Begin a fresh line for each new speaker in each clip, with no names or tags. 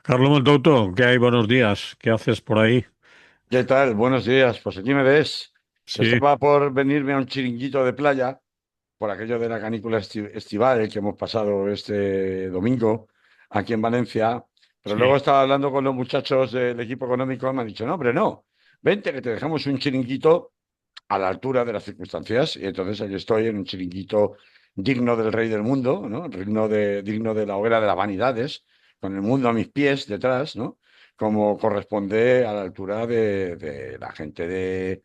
Carlos Montouto, ¿qué hay? Buenos días. ¿Qué haces por ahí?
¿Qué tal? Buenos días. Pues aquí me ves.
Sí,
Estaba por venirme a un chiringuito de playa por aquello de la canícula estival que hemos pasado este domingo aquí en Valencia. Pero
sí.
luego estaba hablando con los muchachos del equipo económico y me han dicho, no, hombre, no. Vente que te dejamos un chiringuito a la altura de las circunstancias. Y entonces ahí estoy en un chiringuito digno del rey del mundo, ¿no? Digno de la hoguera de las vanidades, con el mundo a mis pies detrás, ¿no? Como corresponde a la altura de la gente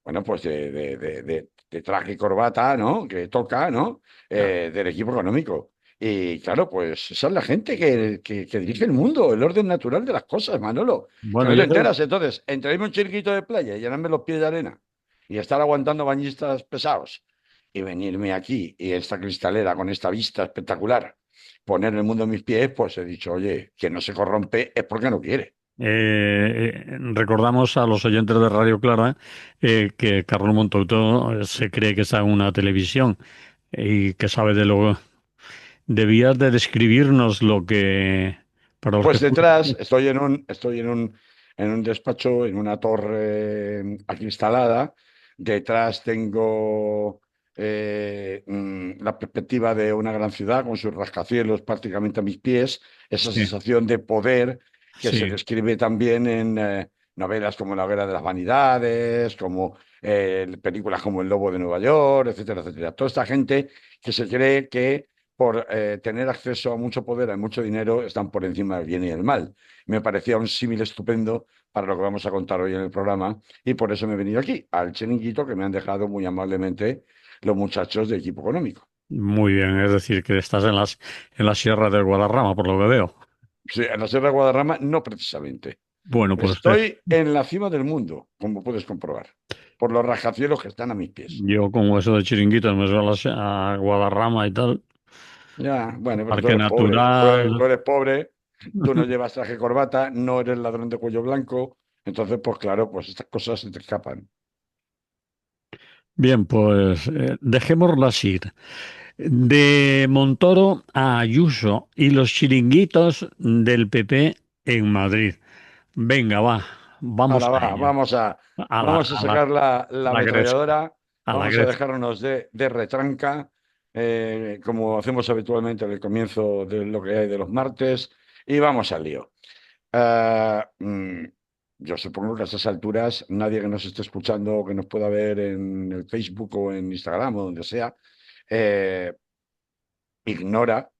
bueno, pues de traje y corbata, ¿no? Que toca, ¿no?
Ya.
Del equipo económico. Y claro, pues esa es la gente que dirige el mundo, el orden natural de las cosas, Manolo. Que
Bueno,
no te
yo creo,
enteras. Entonces, entre irme a un chiringuito de playa y llenarme los pies de arena y estar aguantando bañistas pesados y venirme aquí y esta cristalera con esta vista espectacular, poner el mundo en mis pies, pues he dicho, oye, quien no se corrompe es porque no quiere.
recordamos a los oyentes de Radio Clara que Carlos Montouto se cree que está en una televisión y que sabe de lo. Debías de describirnos lo que, para los que
Pues detrás
escuchan.
en un despacho, en una torre acristalada. Detrás tengo la perspectiva de una gran ciudad con sus rascacielos prácticamente a mis pies, esa
Sí,
sensación de poder que se
sí.
describe también en novelas como La Hoguera de las Vanidades, como películas como El Lobo de Nueva York, etcétera, etcétera. Toda esta gente que se cree que por tener acceso a mucho poder, a mucho dinero, están por encima del bien y del mal. Me parecía un símil estupendo para lo que vamos a contar hoy en el programa y por eso me he venido aquí, al chiringuito que me han dejado muy amablemente los muchachos de equipo económico.
Muy bien, es decir, que estás en la Sierra del Guadarrama, por lo que veo.
Sí, en la Sierra de Guadarrama no precisamente.
Bueno, pues
Estoy en la cima del mundo, como puedes comprobar, por los rascacielos que están a mis pies.
yo con eso de chiringuitos me suelo a Guadarrama y tal.
Ya, bueno, pero tú
Parque
eres pobre, tú
natural.
eres pobre, tú no llevas traje y corbata, no eres ladrón de cuello blanco, entonces, pues claro, pues estas cosas se te escapan.
Bien, pues dejémoslas ir. De Montoro a Ayuso y los chiringuitos del PP en Madrid. Venga, va, vamos
Ahora
a
va,
ello. A la,
vamos a
a la,
sacar
a
la
la Gresca,
ametralladora,
a la
vamos a
Gresca.
dejarnos de retranca, como hacemos habitualmente en el comienzo de lo que hay de los martes, y vamos al lío. Ah, yo supongo que a estas alturas nadie que nos esté escuchando o que nos pueda ver en el Facebook o en Instagram o donde sea, eh, ignora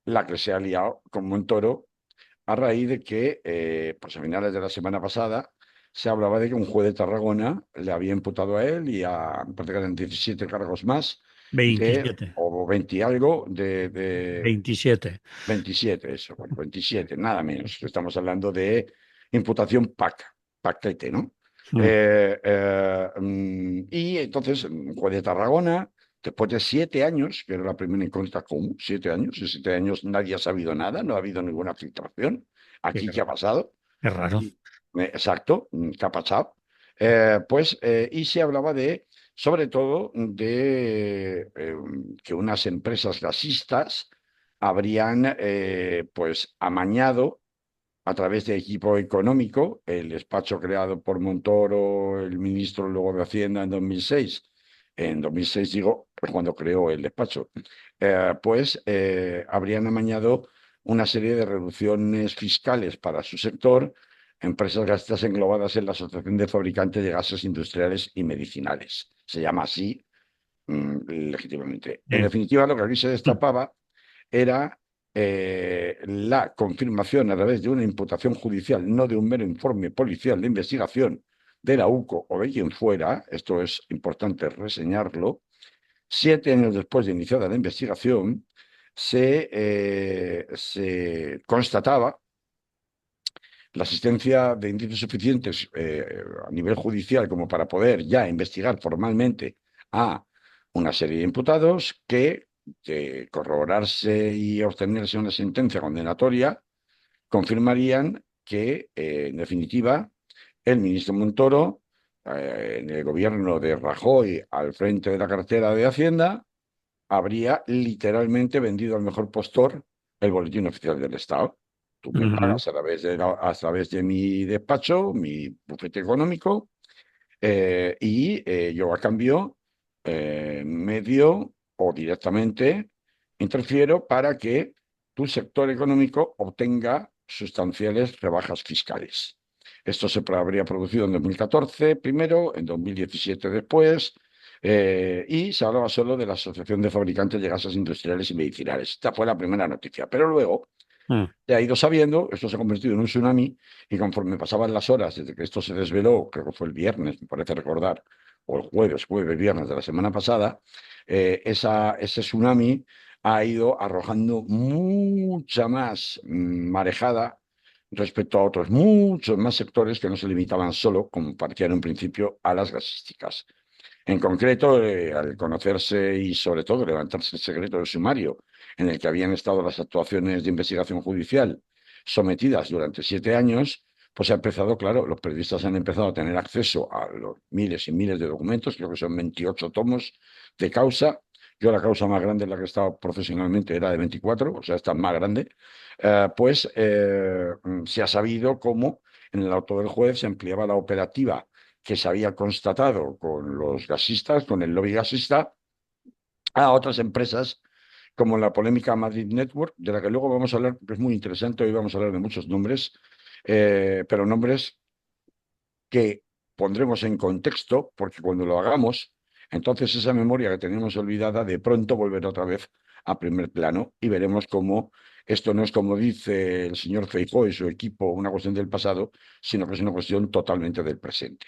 la que se ha liado con Montoro a raíz de que, pues a finales de la semana pasada, se hablaba de que un juez de Tarragona le había imputado a él y a prácticamente 17 cargos más
Veintisiete,
o 20 y algo, de
27.
27 eso, bueno, 27 nada menos. Estamos hablando de imputación paquete, ¿no?
Mm.
Y entonces, un juez de Tarragona, después de 7 años, que era la primera incógnita, ¿cómo? 7 años, en 7 años nadie ha sabido nada, no ha habido ninguna filtración.
Qué,
¿Aquí qué ha pasado?
qué raro.
Y- exacto, ¿qué ha pasado? Y se hablaba sobre todo, de que unas empresas gasistas habrían, pues, amañado a través de equipo económico, el despacho creado por Montoro, el ministro luego de Hacienda en 2006. En 2006 digo, cuando creó el despacho, habrían amañado una serie de reducciones fiscales para su sector, empresas gasistas englobadas en la Asociación de Fabricantes de Gases Industriales y Medicinales. Se llama así, legítimamente. En
Sí.
definitiva, lo que aquí se destapaba era la confirmación a través de una imputación judicial, no de un mero informe policial de investigación de la UCO o de quien fuera, esto es importante reseñarlo. 7 años después de iniciada la investigación, se constataba la existencia de indicios suficientes a nivel judicial como para poder ya investigar formalmente a una serie de imputados que, de corroborarse y obtenerse una sentencia condenatoria, confirmarían que, en definitiva, el ministro Montoro, en el gobierno de Rajoy al frente de la cartera de Hacienda, habría literalmente vendido al mejor postor el boletín oficial del Estado. Tú me
ujú,
pagas a través de mi despacho, mi bufete económico, yo a cambio medio o directamente interfiero para que tu sector económico obtenga sustanciales rebajas fiscales. Esto se habría producido en 2014 primero, en 2017 después, y se hablaba solo de la Asociación de Fabricantes de Gases Industriales y Medicinales. Esta fue la primera noticia, pero luego
mm,
se ha ido sabiendo, esto se ha convertido en un tsunami y conforme pasaban las horas desde que esto se desveló, creo que fue el viernes, me parece recordar, o el viernes de la semana pasada, ese tsunami ha ido arrojando mucha más marejada respecto a otros muchos más sectores que no se limitaban solo, como parecía en un principio, a las gasísticas. En concreto, al conocerse y sobre todo levantarse el secreto del sumario en el que habían estado las actuaciones de investigación judicial sometidas durante 7 años, pues ha empezado, claro, los periodistas han empezado a tener acceso a los miles y miles de documentos, creo que son 28 tomos de causa. Yo la causa más grande en la que he estado profesionalmente era de 24, o sea, esta es más grande. Se ha sabido cómo en el auto del juez se ampliaba la operativa que se había constatado con los gasistas, con el lobby gasista, a otras empresas como la polémica Madrid Network, de la que luego vamos a hablar, porque es muy interesante, hoy vamos a hablar de muchos nombres, pero nombres que pondremos en contexto, porque cuando lo hagamos, entonces esa memoria que tenemos olvidada de pronto volverá otra vez a primer plano y veremos cómo esto no es como dice el señor Feijóo y su equipo, una cuestión del pasado, sino que es una cuestión totalmente del presente.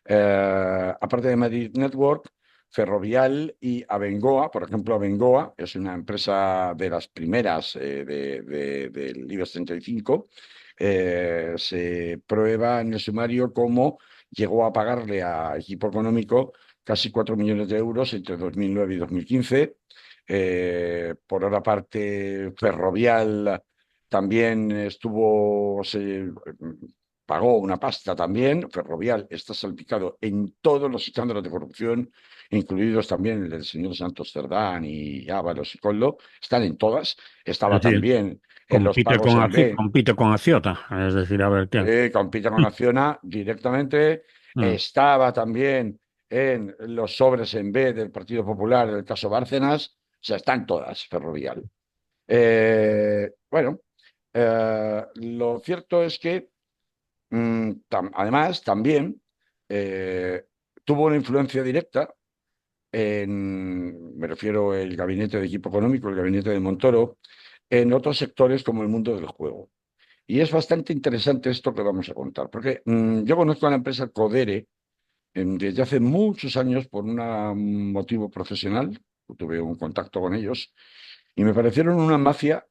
Aparte de Madrid Network, Ferrovial y Abengoa, por ejemplo, Abengoa es una empresa de las primeras del IBEX 35, se prueba en el sumario cómo llegó a pagarle a Equipo Económico casi 4 millones de euros entre 2009 y 2015. Por otra parte, Ferrovial también pagó una pasta también. Ferrovial está salpicado en todos los escándalos de corrupción, incluidos también el del señor Santos Cerdán y Ábalos y Coldo. Están en todas.
es
Estaba
decir,
también en los pagos en B,
compite con Acciona, es decir, a ver qué.
compite con Acciona directamente.
Mm,
Estaba también en los sobres en B del Partido Popular, en el caso Bárcenas. O sea, están todas, Ferrovial. Bueno, lo cierto es que además, también eh, tuvo una influencia directa me refiero el gabinete de equipo económico, el gabinete de Montoro, en otros sectores como el mundo del juego. Y es bastante interesante esto que vamos a contar, porque yo conozco a la empresa Codere desde hace muchos años por un motivo profesional, tuve un contacto con ellos, y me parecieron una mafia,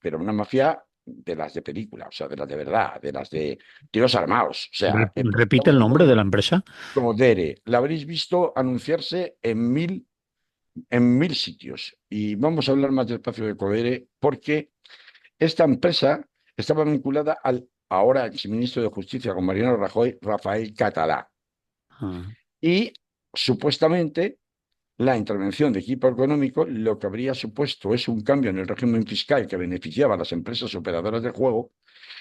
pero una mafia de las de película, o sea, de las de verdad, de las de tiros armados. O sea,
Repite el nombre de la empresa.
como Dere, la habréis visto anunciarse en mil sitios. Y vamos a hablar más despacio de Codere porque esta empresa estaba vinculada al ahora exministro de Justicia con Mariano Rajoy, Rafael Catalá.
Ah,
Y supuestamente la intervención de equipo económico lo que habría supuesto es un cambio en el régimen fiscal que beneficiaba a las empresas operadoras de juego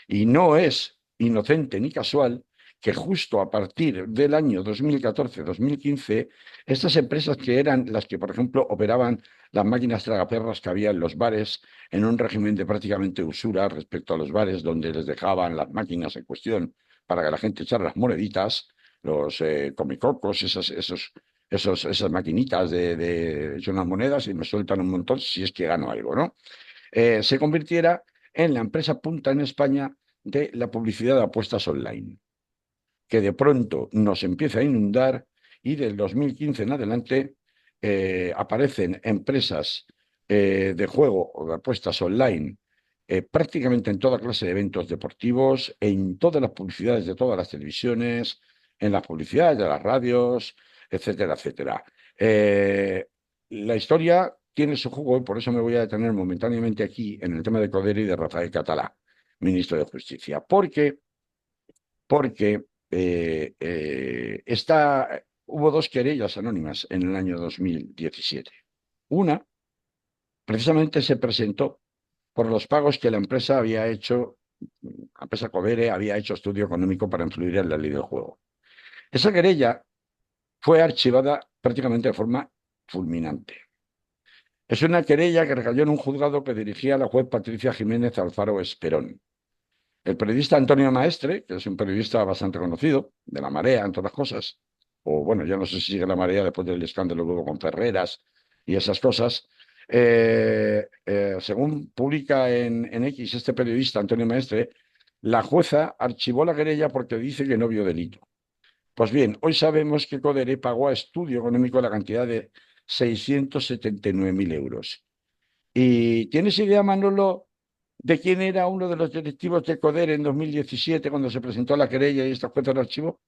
y no es inocente ni casual que justo a partir del año 2014-2015, estas empresas que eran las que, por ejemplo, operaban las máquinas tragaperras que había en los bares en un régimen de prácticamente usura respecto a los bares donde les dejaban las máquinas en cuestión para que la gente echara las moneditas, los comicocos, esas maquinitas de echo unas monedas y me sueltan un montón si es que gano algo, ¿no? Se convirtiera en la empresa punta en España de la publicidad de apuestas online, que de pronto nos empieza a inundar y del 2015 en adelante aparecen empresas de juego o de apuestas online prácticamente en toda clase de eventos deportivos, en todas las publicidades de todas las televisiones, en las publicidades de las radios, etcétera, etcétera. La historia tiene su jugo y por eso me voy a detener momentáneamente aquí en el tema de Codere y de Rafael Catalá, ministro de Justicia, porque hubo dos querellas anónimas en el año 2017. Una, precisamente, se presentó por los pagos que la empresa había hecho, la empresa Codere había hecho estudio económico para influir en la ley del juego. Esa querella fue archivada prácticamente de forma fulminante. Es una querella que recayó en un juzgado que dirigía la juez Patricia Jiménez Alfaro Esperón. El periodista Antonio Maestre, que es un periodista bastante conocido, de La Marea, entre otras cosas, o bueno, ya no sé si sigue La Marea después del escándalo luego con Ferreras y esas cosas, según publica en X este periodista Antonio Maestre, la jueza archivó la querella porque dice que no vio delito. Pues bien, hoy sabemos que Codere pagó a Estudio Económico la cantidad de 679.000 euros. ¿Y tienes idea, Manolo, de quién era uno de los directivos de Codere en 2017 cuando se presentó la querella y esta jueza lo archivó?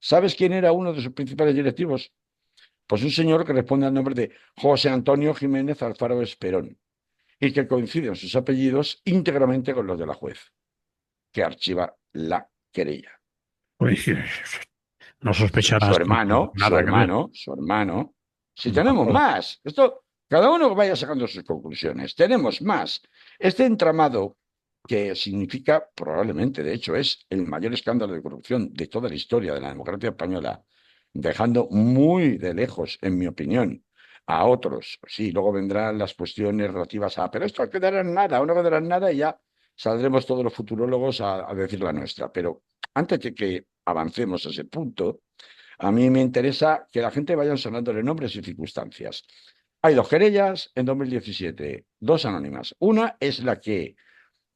¿Sabes quién era uno de sus principales directivos? Pues un señor que responde al nombre de José Antonio Jiménez Alfaro Esperón y que coinciden sus apellidos íntegramente con los de la juez, que archiva la querella.
Pues, no
Su
sospecharás
hermano, su
nada que ver.
hermano, su hermano. Si tenemos
Vamos.
más, esto, cada uno vaya sacando sus conclusiones. Tenemos más. Este entramado, que significa, probablemente, de hecho, es el mayor escándalo de corrupción de toda la historia de la democracia española, dejando muy de lejos, en mi opinión, a otros. Sí, luego vendrán las cuestiones relativas a, pero esto quedará en nada, o no quedará en nada y ya saldremos todos los futurólogos a decir la nuestra. Pero antes de que avancemos a ese punto, a mí me interesa que la gente vaya sonándole nombres y circunstancias. Hay dos querellas en 2017, dos anónimas. Una es la que,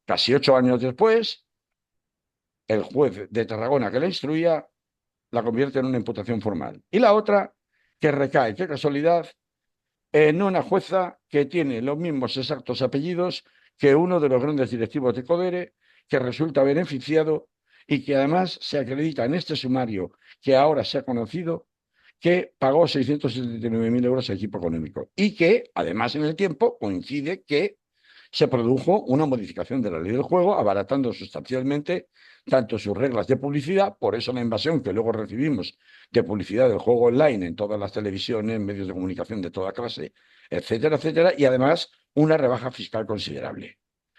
casi 8 años después, el juez de Tarragona que la instruía la convierte en una imputación formal. Y la otra, que recae, qué casualidad, en una jueza que tiene los mismos exactos apellidos que uno de los grandes directivos de Codere, que resulta beneficiado y que además se acredita en este sumario que ahora se ha conocido que pagó 679.000 euros al equipo económico y que además en el tiempo coincide que se produjo una modificación de la ley del juego, abaratando sustancialmente tanto sus reglas de publicidad, por eso la invasión que luego recibimos de publicidad del juego online en todas las televisiones, medios de comunicación de toda clase, etcétera, etcétera, y además una rebaja fiscal considerable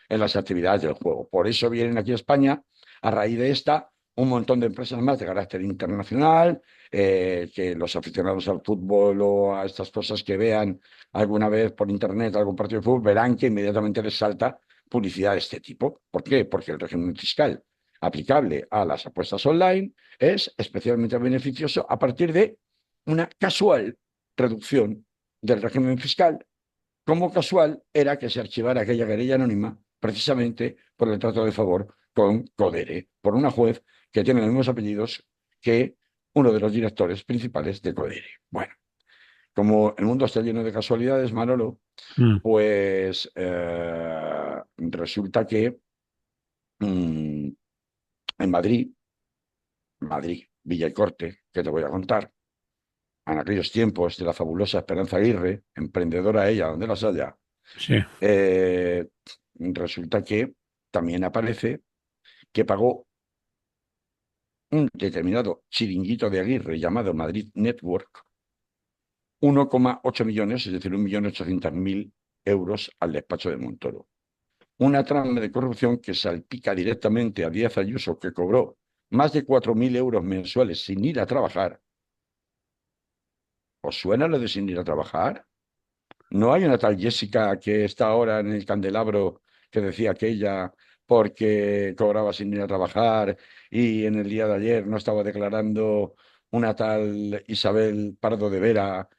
en las actividades del juego. Por eso vienen aquí a España, a raíz de esta, un montón de empresas más de carácter internacional, que los aficionados al fútbol o a estas cosas que vean alguna vez por internet algún partido de fútbol, verán que inmediatamente les salta publicidad de este tipo. ¿Por qué? Porque el régimen fiscal aplicable a las apuestas online es especialmente beneficioso a partir de una casual reducción del régimen fiscal, como casual era que se archivara aquella querella anónima precisamente por el trato de favor con Codere, por una juez que tiene los mismos apellidos que uno de los directores principales de Codere. Bueno, como el mundo está lleno de casualidades, Manolo,
Mm,
pues resulta que mm, en Madrid, Villa y Corte, que te voy a contar, en aquellos tiempos de la fabulosa Esperanza Aguirre, emprendedora ella donde las haya,
sí.
eh, resulta que también aparece que pagó un determinado chiringuito de Aguirre llamado Madrid Network 1,8 millones, es decir, 1.800.000 euros al despacho de Montoro. Una trama de corrupción que salpica directamente a Díaz Ayuso, que cobró más de 4.000 euros mensuales sin ir a trabajar. ¿Os suena lo de sin ir a trabajar? ¿No hay una tal Jessica que está ahora en el candelabro que decía que ella, porque cobraba sin ir a trabajar y en el día de ayer no estaba declarando una tal Isabel Pardo de Vera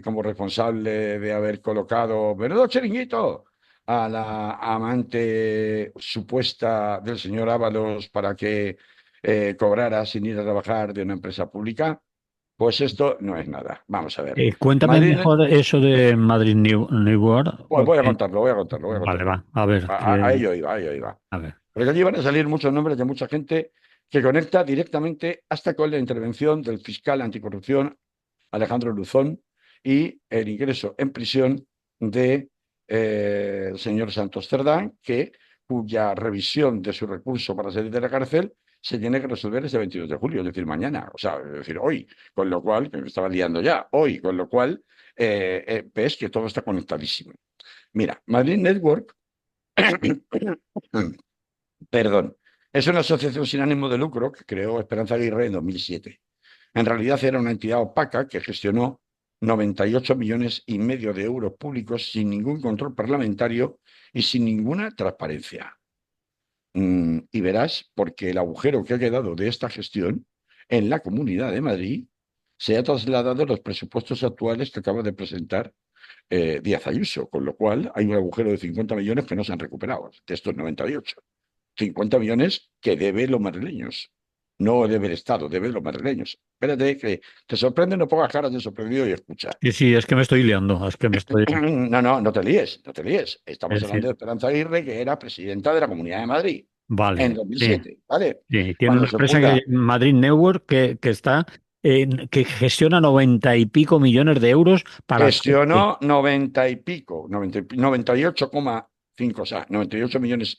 como responsable de haber colocado, menudo chiringuito, a la amante supuesta del señor Ábalos para que cobrara sin ir a trabajar de una empresa pública? Pues esto no es nada. Vamos a ver.
Cuéntame
Madrid,
mejor eso de Madrid New World,
pues voy a
porque...
contarlo, voy a contarlo, voy a
Vale,
contarlo.
va, a ver,
A ello iba, a ello iba.
a ver.
Porque allí van a salir muchos nombres de mucha gente que conecta directamente hasta con la intervención del fiscal anticorrupción Alejandro Luzón y el ingreso en prisión de el señor Santos Cerdán, cuya revisión de su recurso para salir de la cárcel se tiene que resolver este 22 de julio, es decir, mañana, o sea, es decir, hoy, con lo cual, que me estaba liando ya, hoy, con lo cual ves que todo está conectadísimo. Mira, Madrid Network Perdón. Es una asociación sin ánimo de lucro que creó Esperanza Aguirre en 2007. En realidad era una entidad opaca que gestionó 98,5 millones de euros públicos sin ningún control parlamentario y sin ninguna transparencia. Y verás, porque el agujero que ha quedado de esta gestión en la Comunidad de Madrid se ha trasladado a los presupuestos actuales que acaba de presentar Díaz Ayuso, con lo cual hay un agujero de 50 millones que no se han recuperado, de estos 98. 50 millones que debe los madrileños. No debe el Estado, debe los madrileños. Espérate, que te sorprende, no pongas caras de sorprendido y escucha.
Sí, sí, es que me estoy liando, es que me estoy...
No, no, no te líes, no te líes.
Es
Estamos hablando
decir,
de Esperanza Aguirre, que era presidenta de la Comunidad de Madrid en
vale, sí,
2007, ¿vale?
sí. Tiene
Cuando
una
se
empresa que
funda,
Madrid Network que está que gestiona 90 y pico millones de euros para hacer qué,
gestionó 90 y pico, 98,5, o sea, 98,5 millones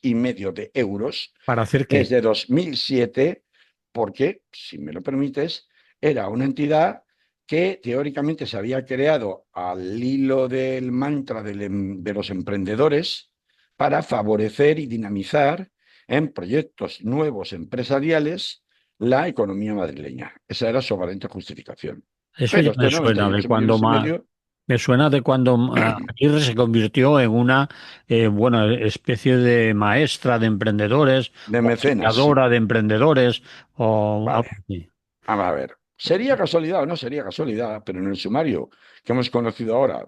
de euros
para hacer qué.
desde 2007, porque, si me lo permites, era una entidad que teóricamente se había creado al hilo del mantra de los emprendedores para favorecer y dinamizar en proyectos nuevos empresariales la economía madrileña. Esa era su aparente justificación.
Eso ya
Pero
me
estos noventa
suena
y
de
ocho
cuando
millones y medio
me suena de cuando Aguirre se convirtió en una bueno, especie de maestra de emprendedores
de
o
mecenas, sí.
guiadora de emprendedores o
Vale.
algo así.
Vamos a ver. ¿Sería casualidad o no sería casualidad? Pero en el sumario que hemos conocido ahora,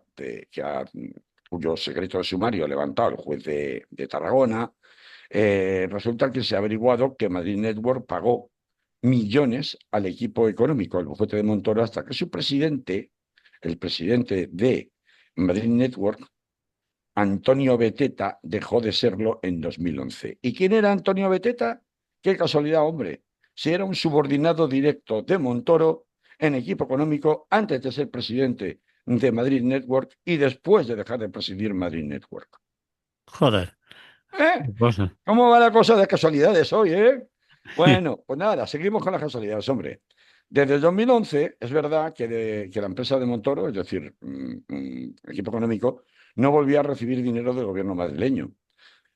cuyo secreto de sumario ha levantado el juez de Tarragona, resulta que se ha averiguado que Madrid Network pagó millones al equipo económico, al bufete de Montoro, hasta que su presidente, el presidente de Madrid Network, Antonio Beteta, dejó de serlo en 2011. ¿Y quién era Antonio Beteta? Qué casualidad, hombre. Si era un subordinado directo de Montoro en equipo económico antes de ser presidente de Madrid Network y después de dejar de presidir Madrid Network.
Joder,
¿Eh?
qué cosa.
¿Cómo va la cosa de casualidades hoy, eh? Bueno, pues nada, seguimos con las casualidades, hombre. Desde el 2011 es verdad que la empresa de Montoro, es decir, equipo económico, no volvía a recibir dinero del gobierno madrileño.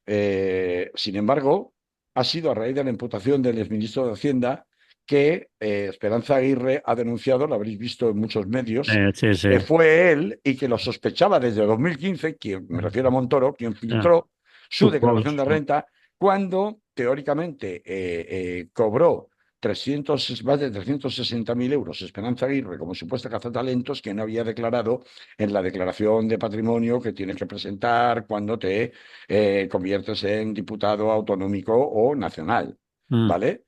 Sin embargo, ha sido a raíz de la imputación del exministro de Hacienda que Esperanza Aguirre ha denunciado, lo habréis visto en muchos medios,
Sí, sí.
que fue él y que lo sospechaba desde 2015, quien, me refiero a Montoro, quien
Ah,
filtró su declaración de
supongo.
renta cuando teóricamente cobró más de 360.000 euros Esperanza Aguirre como supuesta cazatalentos que no había declarado en la declaración de patrimonio que tienes que presentar cuando te conviertes en diputado autonómico o nacional,
Mm.
¿vale?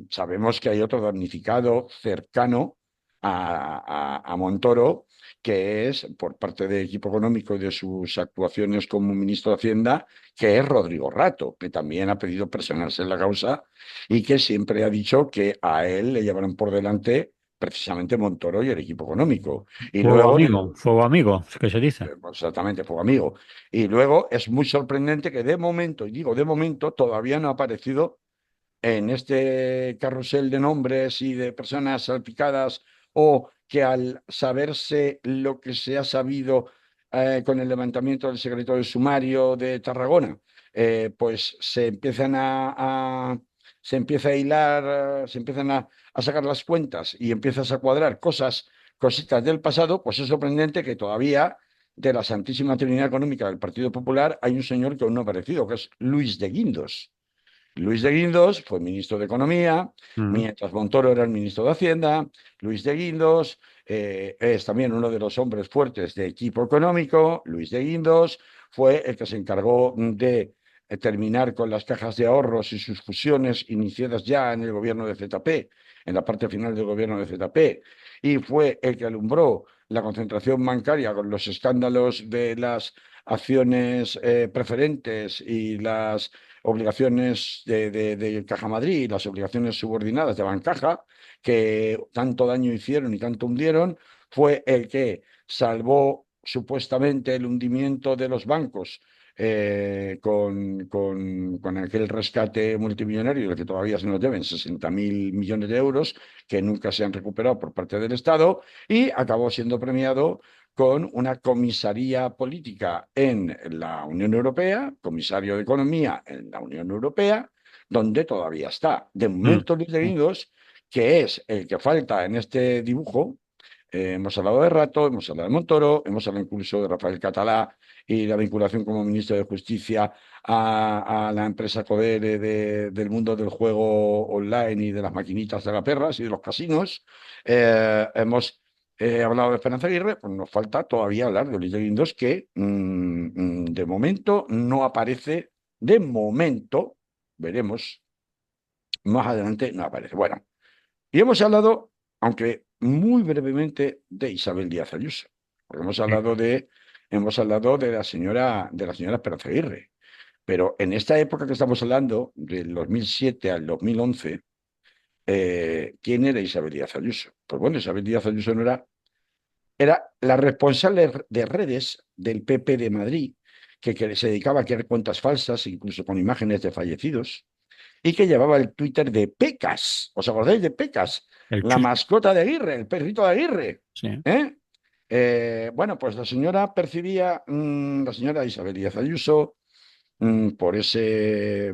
Sabemos que hay otro damnificado cercano a Montoro, que es por parte del equipo económico y de sus actuaciones como ministro de Hacienda, que es Rodrigo Rato, que también ha pedido personarse en la causa y que siempre ha dicho que a él le llevarán por delante precisamente Montoro y el equipo económico. Y luego,
Fuego amigo, es que se dice.
exactamente, fue amigo. Y luego es muy sorprendente que de momento, y digo de momento, todavía no ha aparecido en este carrusel de nombres y de personas salpicadas o que al saberse lo que se ha sabido con el levantamiento del secreto del sumario de Tarragona, pues se empieza a hilar, se empiezan a sacar las cuentas y empiezas a cuadrar cositas del pasado, pues es sorprendente que todavía de la Santísima Trinidad Económica del Partido Popular hay un señor que aún no ha aparecido, que es Luis de Guindos. Luis de Guindos fue ministro de Economía,
Mm.
mientras Montoro era el ministro de Hacienda. Luis de Guindos es también uno de los hombres fuertes de equipo económico. Luis de Guindos fue el que se encargó de terminar con las cajas de ahorros y sus fusiones iniciadas ya en el gobierno de ZP, en la parte final del gobierno de ZP, y fue el que alumbró la concentración bancaria con los escándalos de las acciones preferentes y las obligaciones de Caja Madrid, las obligaciones subordinadas de Bancaja, que tanto daño hicieron y tanto hundieron, fue el que salvó supuestamente el hundimiento de los bancos con aquel rescate multimillonario del que todavía se nos deben 60.000 millones de euros que nunca se han recuperado por parte del Estado y acabó siendo premiado con una comisaría política en la Unión Europea, comisario de Economía en la Unión Europea, donde todavía está. De
Mm.
momento, Luis de Guindos, que es el que falta en este dibujo, hemos hablado de Rato, hemos hablado de Montoro, hemos hablado incluso de Rafael Catalá y la vinculación como ministro de Justicia a la empresa Codere del mundo del juego online y de las maquinitas de las perras y de los casinos. Hemos hablado de Esperanza Aguirre, pues nos falta todavía hablar de Luis de Guindos, que de momento no aparece, de momento, veremos, más adelante no aparece. Bueno, y hemos hablado, aunque muy brevemente, de Isabel Díaz Ayuso, porque hemos hablado de la señora Esperanza Aguirre. Pero en esta época que estamos hablando, del 2007 al 2011, ¿quién era Isabel Díaz Ayuso? Pues bueno, Isabel Díaz Ayuso no era la responsable de redes del PP de Madrid, que se dedicaba a crear cuentas falsas, incluso con imágenes de fallecidos, y que llevaba el Twitter de Pecas. ¿Os acordáis de Pecas?
El
La
chus,
mascota de Aguirre, el perrito de Aguirre.
sí.
¿Eh? Bueno, pues la señora percibía, la señora Isabel Díaz Ayuso, por ese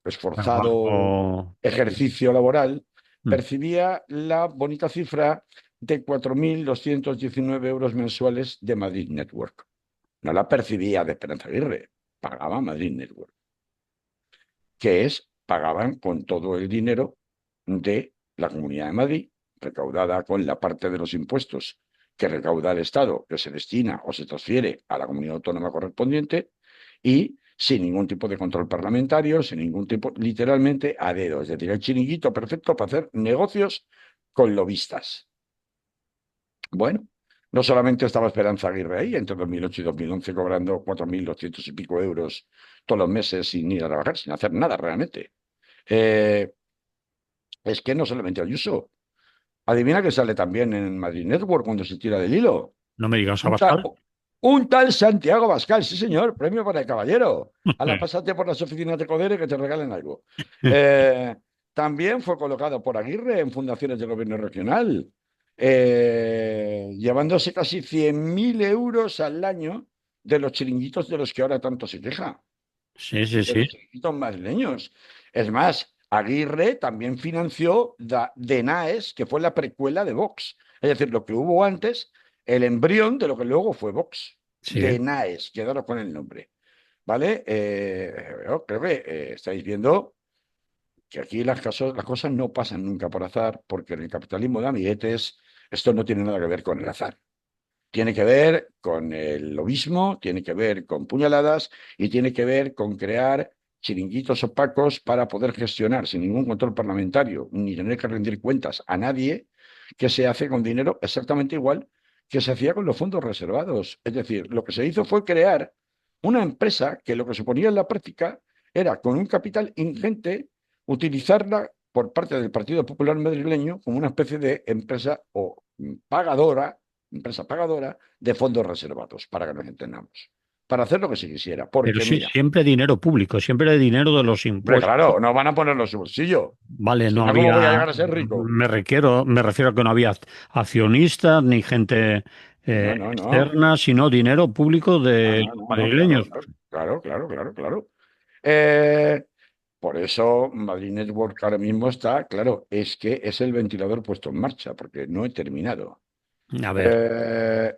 esforzado
Trabajo.
ejercicio laboral,
Mm.
percibía la bonita cifra de 4.219 euros mensuales de Madrid Network. No la percibía de Esperanza Aguirre, pagaba Madrid Network, pagaban con todo el dinero de la Comunidad de Madrid, recaudada con la parte de los impuestos que recauda el Estado, que se destina o se transfiere a la comunidad autónoma correspondiente, y sin ningún tipo de control parlamentario, sin ningún tipo, literalmente a dedo, es decir, el chiringuito perfecto para hacer negocios con lobistas. Bueno, no solamente estaba Esperanza Aguirre ahí entre 2008 y 2011 cobrando 4.200 y pico euros todos los meses sin ir a trabajar, sin hacer nada realmente. Eh, es que no solamente Ayuso. Adivina que sale también en Madrid Network cuando se tira del hilo.
No me digas,
Un tal,
Abascal.
un tal Santiago Bascal, sí señor, premio para el caballero. A la pásate por las oficinas de Codere que te regalen algo. Eh, también fue colocado por Aguirre en fundaciones de gobierno regional, llevándose casi 100.000 euros al año de los chiringuitos de los que ahora tanto se queja,
Sí, sí,
de
sí.
los chiringuitos madrileños. Es más, Aguirre también financió DENAES, que fue la precuela de Vox. Es decir, lo que hubo antes, el embrión de lo que luego fue Vox.
Sí.
DENAES, quedaros con el nombre. ¿Vale? Yo creo que estáis viendo que aquí las cosas no pasan nunca por azar, porque en el capitalismo de amiguetes esto no tiene nada que ver con el azar. Tiene que ver con el lobismo, tiene que ver con puñaladas y tiene que ver con crear chiringuitos opacos para poder gestionar sin ningún control parlamentario ni tener que rendir cuentas a nadie, que se hace con dinero exactamente igual que se hacía con los fondos reservados. Es decir, lo que se hizo fue crear una empresa que lo que suponía en la práctica era, con un capital ingente, utilizarla por parte del Partido Popular madrileño como una especie de empresa o pagadora, empresa pagadora de fondos reservados, para que nos entendamos, para hacer lo que se quisiera.
Pero
Porque
sí,
mira,
siempre dinero público, siempre dinero de los
hombre,
impuestos.
claro, no van a ponerlo en su bolsillo.
Vale,
Si
no
no, ¿cómo voy a
había,
llegar a ser rico?
me refiero a que no había accionistas ni gente
No, no, no.
externa, sino dinero público
No,
de
no,
los
no, no, claro,
madrileños.
claro, claro, claro, claro, claro. Eh, por eso Madrid Network ahora mismo está, claro, es que es el ventilador puesto en marcha, porque no he terminado.
A ver,
Eh,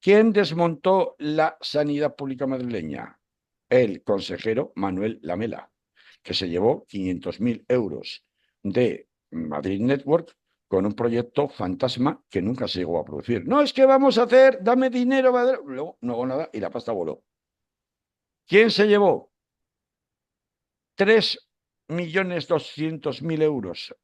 ¿Quién desmontó la sanidad pública madrileña? El consejero Manuel Lamela, que se llevó 500.000 euros de Madrid Network con un proyecto fantasma que nunca se llegó a producir. No, es que vamos a hacer, dame dinero, luego no hago nada y la pasta voló. ¿Quién se llevó 3.200.000 euros?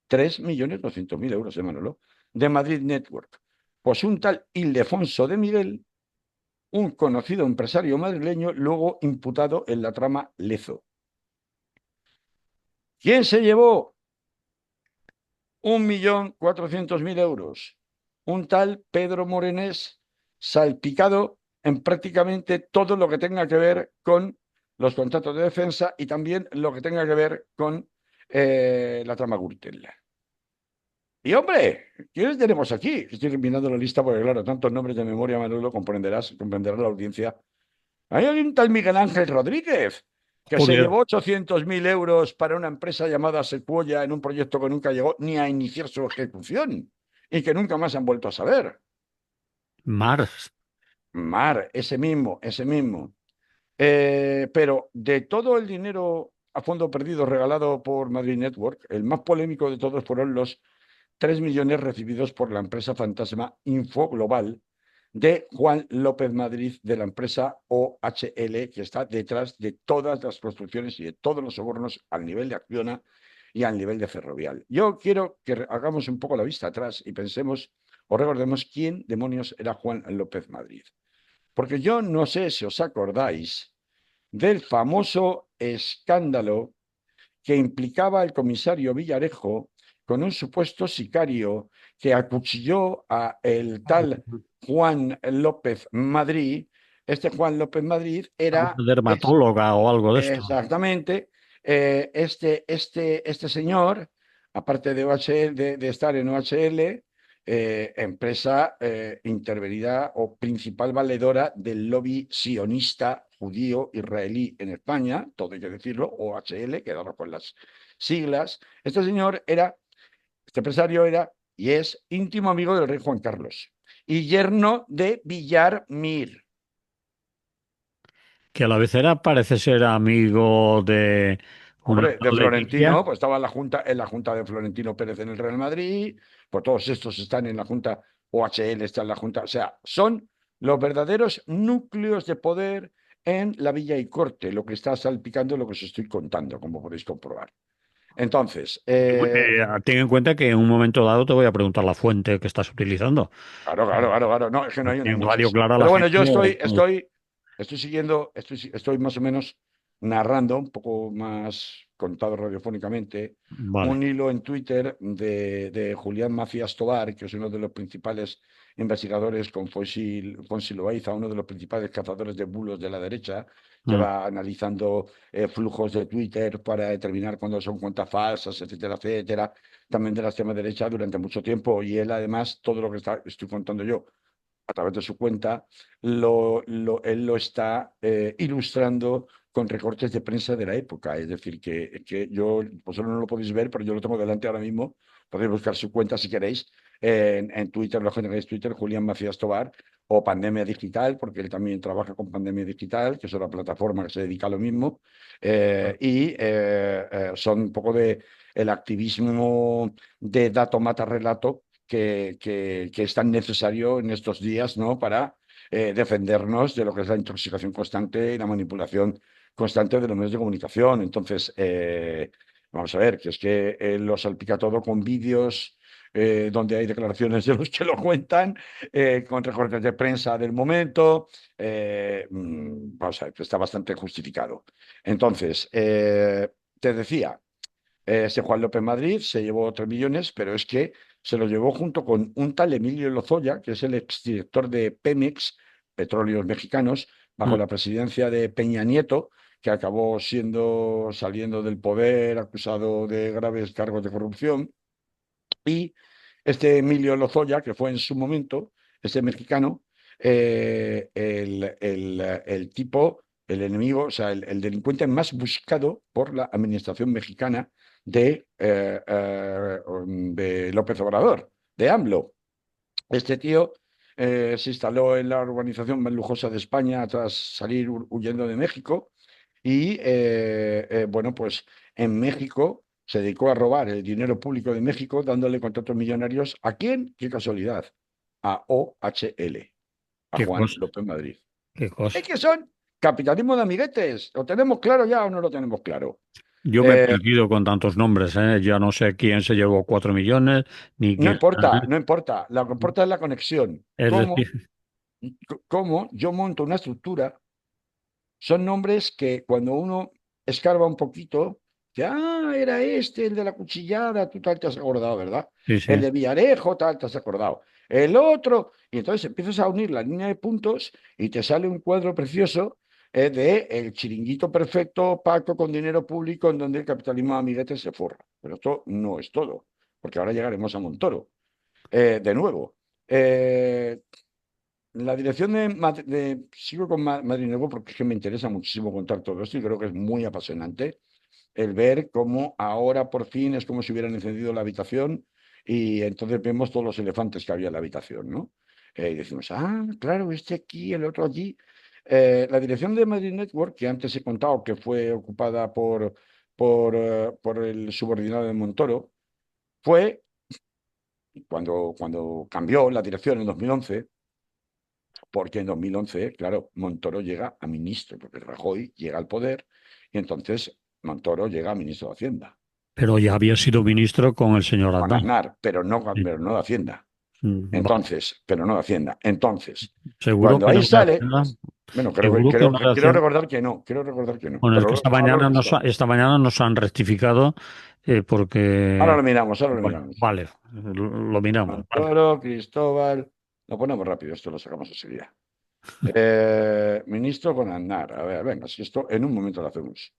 3.200.000 euros, Manolo, de Madrid Network. Pues un tal Ildefonso de Miguel, un conocido empresario madrileño, luego imputado en la trama Lezo. ¿Quién se llevó 1.400.000 euros? Un tal Pedro Morenés, salpicado en prácticamente todo lo que tenga que ver con los contratos de defensa y también lo que tenga que ver con la trama Gürtel. Y hombre, ¿quiénes tenemos aquí? Estoy mirando la lista porque, claro, tantos nombres de memoria, Manolo, comprenderá la audiencia. Hay un tal Miguel Ángel Rodríguez, que se
Joder,
llevó 800.000 euros para una empresa llamada Sequoia en un proyecto que nunca llegó ni a iniciar su ejecución y que nunca más han vuelto a saber.
Mars.
Mar, ese mismo, ese mismo. Pero de todo el dinero a fondo perdido regalado por Madrid Network, el más polémico de todos fueron los 3 millones recibidos por la empresa fantasma Infoglobal de Juan López Madrid de la empresa OHL, que está detrás de todas las construcciones y de todos los sobornos al nivel de Acciona y al nivel de Ferrovial. Yo quiero que hagamos un poco la vista atrás y pensemos o recordemos quién demonios era Juan López Madrid. Porque yo no sé si os acordáis del famoso escándalo que implicaba el comisario Villarejo con un supuesto sicario que acuchilló a el tal Juan López Madrid. Este Juan López Madrid era
Dermatóloga o algo de esto.
exactamente este señor, aparte de OHL, de estar en OHL, empresa intervenida o principal valedora del lobby sionista judío israelí en España, todo hay que decirlo, OHL, quedaron con las siglas. Este empresario era y es íntimo amigo del rey Juan Carlos y yerno de Villar Mir.
Que a la vez era, parece ser amigo de una
Hombre, de
tal Leticia.
Florentino, pues estaba en la junta de Florentino Pérez en el Real Madrid, pues todos estos están en la junta, OHL está en la junta, o sea, son los verdaderos núcleos de poder en la Villa y Corte, lo que está salpicando lo que os estoy contando, como podéis comprobar. Entonces,
Ten en cuenta que en un momento dado te voy a preguntar la fuente que estás utilizando.
claro, claro, claro, claro. No, es que no hay, no hay
En Radio
muchas.
Clara la
Pero bueno,
gente...
yo estoy siguiendo, estoy más o menos narrando, un poco más contado radiofónicamente,
Vale.
un hilo en Twitter de Julián Macías Tobar, que es uno de los principales investigadores con Fonsi Loaiza, uno de los principales cazadores de bulos de la derecha, que
Mm.
va analizando flujos de Twitter para determinar cuándo son cuentas falsas, etcétera, etcétera, también de la extrema derecha durante mucho tiempo. Y él, además, todo lo que estoy contando yo a través de su cuenta, él lo está ilustrando con recortes de prensa de la época. Es decir, que yo, vosotros no lo podéis ver, pero yo lo tengo delante ahora mismo. Podéis buscar su cuenta si queréis en Twitter, lo generáis Twitter, Julián Macías Tobar, o Pandemia Digital, porque él también trabaja con Pandemia Digital, que es otra plataforma que se dedica a lo mismo. Son un poco de el activismo de dato mata relato que es tan necesario en estos días, ¿no? Para defendernos de lo que es la intoxicación constante y la manipulación constante de los medios de comunicación. Entonces, vamos a ver, que es que lo salpica todo con vídeos. Donde hay declaraciones de los que lo cuentan, con recortes de prensa del momento, vamos a ver, que está bastante justificado. Entonces, te decía, ese Juan López Madrid se llevó 3 millones, pero es que se lo llevó junto con un tal Emilio Lozoya, que es el exdirector de Pemex, Petróleos Mexicanos, bajo
Mm.
la presidencia de Peña Nieto, que acabó saliendo del poder, acusado de graves cargos de corrupción. Y este Emilio Lozoya, que fue en su momento, este mexicano, el tipo, el enemigo, o sea, el delincuente más buscado por la administración mexicana de López Obrador, de AMLO. Este tío se instaló en la urbanización más lujosa de España tras salir huyendo de México y, bueno, pues en México se dedicó a robar el dinero público de México dándole contratos millonarios. ¿A quién? Qué casualidad. A OHL, a
Qué
Juan
cosa,
López Madrid.
qué
¿Es
cosa.
que son capitalismo de amiguetes? ¿Lo tenemos claro ya o no lo tenemos claro?
Yo me he
Eh,
perdido con tantos nombres, ¿eh? Ya no sé quién se llevó 4 millones, ni
no
quién...
importa, no importa. Lo que importa es la conexión.
Es decir,
¿Cómo yo monto una estructura? Son nombres que cuando uno escarba un poquito, que, era este, el de la cuchillada, tú tal te has acordado, ¿verdad?
sí,
El
sí.
de Villarejo, tal te has acordado. El otro, y entonces empiezas a unir la línea de puntos y te sale un cuadro precioso de el chiringuito perfecto, pacto con dinero público en donde el capitalismo de amiguetes se forra. Pero esto no es todo. porque ahora llegaremos a Montoro. De nuevo, la dirección sigo con Madrid Nuevo porque es que me interesa muchísimo contar todo esto y creo que es muy apasionante el ver cómo ahora por fin es como si hubieran encendido la habitación y entonces vemos todos los elefantes que había en la habitación, ¿no? Y decimos, ah, claro, este aquí, el otro allí. La dirección de Madrid Network, que antes he contado que fue ocupada por el subordinado de Montoro, fue cuando cambió la dirección en 2011, porque en 2011, claro, Montoro llega a ministro, porque Rajoy llega al poder y entonces Montoro llega a ministro de Hacienda.
Pero ya había sido ministro con el señor
Con
Aznar.
Aznar,
Sí.
pero no de Hacienda.
Vale.
Entonces, pero no de Hacienda. Entonces,
Seguro
cuando
que
ahí
no de
sale,
Hacienda.
bueno,
Seguro que no de
quiero
Hacienda.
recordar que no, quiero recordar que no,
Bueno, es
pero
que
ahora lo revisamos.
esta mañana nos han rectificado
Ahora
porque,
lo miramos, ahora lo
bueno,
miramos.
vale, lo miramos, vale.
Montoro, Cristóbal, lo ponemos rápido, esto lo sacamos enseguida. Ministro con Aznar, a ver, venga, si esto en un momento lo hacemos.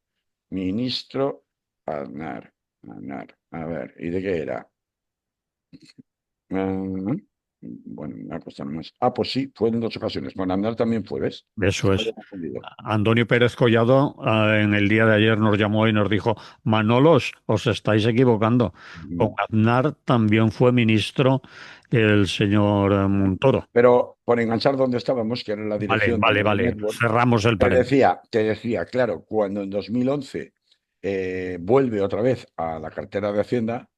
Ministro Aznar, Aznar, a ver, ¿y de qué era? Mm, bueno, me ha costado más. Ah, pues sí, fue en dos ocasiones. Bueno, Aznar también fue, ¿ves?
Eso
Se me había
es.
confundido.
Antonio Pérez Collado, en el día de ayer nos llamó y nos dijo, Manolos, os estáis equivocando. Con
Mm.
Aznar también fue ministro el señor Montoro.
Pero por enganchar donde estábamos, que era la
Vale,
dirección de
vale,
Madrid
vale.
Network,
Cerramos el paréntesis.
te decía, claro, cuando en 2011 vuelve otra vez a la cartera de Hacienda,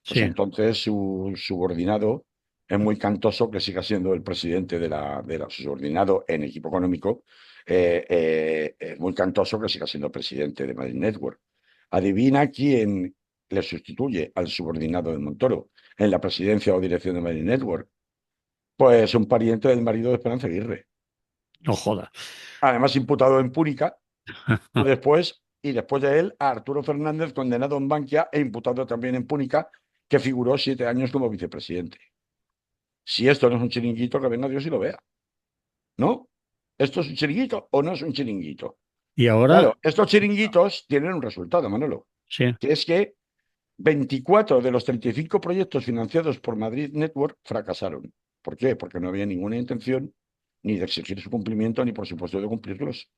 pues
Sí,
entonces su subordinado es muy cantoso que siga siendo el presidente su subordinado en equipo económico, es muy cantoso que siga siendo presidente de Madrid Network. Adivina quién le sustituye al subordinado de Montoro en la presidencia o dirección de Madrid Network. Pues un pariente del marido de Esperanza Aguirre.
no jodas.
Además, imputado en Púnica, y después de él, a Arturo Fernández, condenado en Bankia e imputado también en Púnica, que figuró 7 años como vicepresidente. Si esto no es un chiringuito, que venga Dios y lo vea. ¿No? ¿Esto es un chiringuito o no es un chiringuito?
Y ahora,
Claro, estos chiringuitos tienen un resultado, Manolo,
sí.
que es que 24 de los 35 proyectos financiados por Madrid Network fracasaron. ¿Por qué? Porque no había ninguna intención ni de exigir su cumplimiento, ni por supuesto de cumplirlos.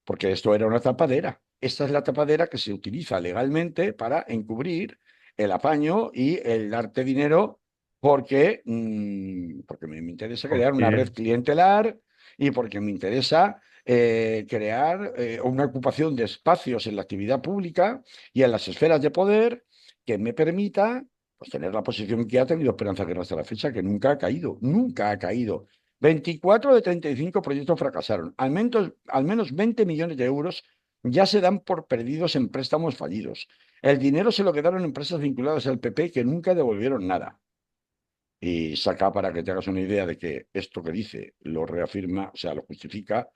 Porque esto era una tapadera. Esta es la tapadera que se utiliza legalmente para encubrir el apaño y el darte dinero porque me interesa crear una red
Porque,
clientelar y porque me interesa crear una ocupación de espacios en la actividad pública y en las esferas de poder que me permita pues, tener la posición que ha tenido Esperanza Aguirre hasta la fecha, que nunca ha caído, nunca ha caído. 24 de 35 proyectos fracasaron. Al menos 20 millones de euros ya se dan por perdidos en préstamos fallidos. El dinero se lo quedaron empresas vinculadas al PP que nunca devolvieron nada. Y saca para que te hagas una idea de que esto que dice lo reafirma, o sea, lo justifica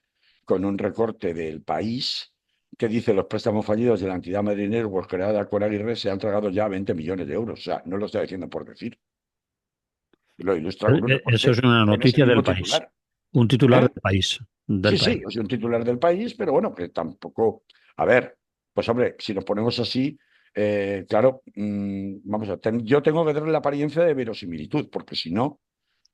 con un recorte del país que dice los préstamos fallidos de la entidad Madrid Networks creada por Aguirre se han tragado ya 20 millones de euros. O sea, no lo estoy diciendo por decir. Lo ilustra con un
eso es
reporte
una
con ese
noticia del
mismo
país.
titular.
Un titular
¿Eh?
del país. Del
Sí,
país.
sí, es un titular del país, pero bueno, que tampoco. A ver, pues hombre, si nos ponemos así, claro, vamos a ver, yo tengo que darle la apariencia de verosimilitud, porque si no,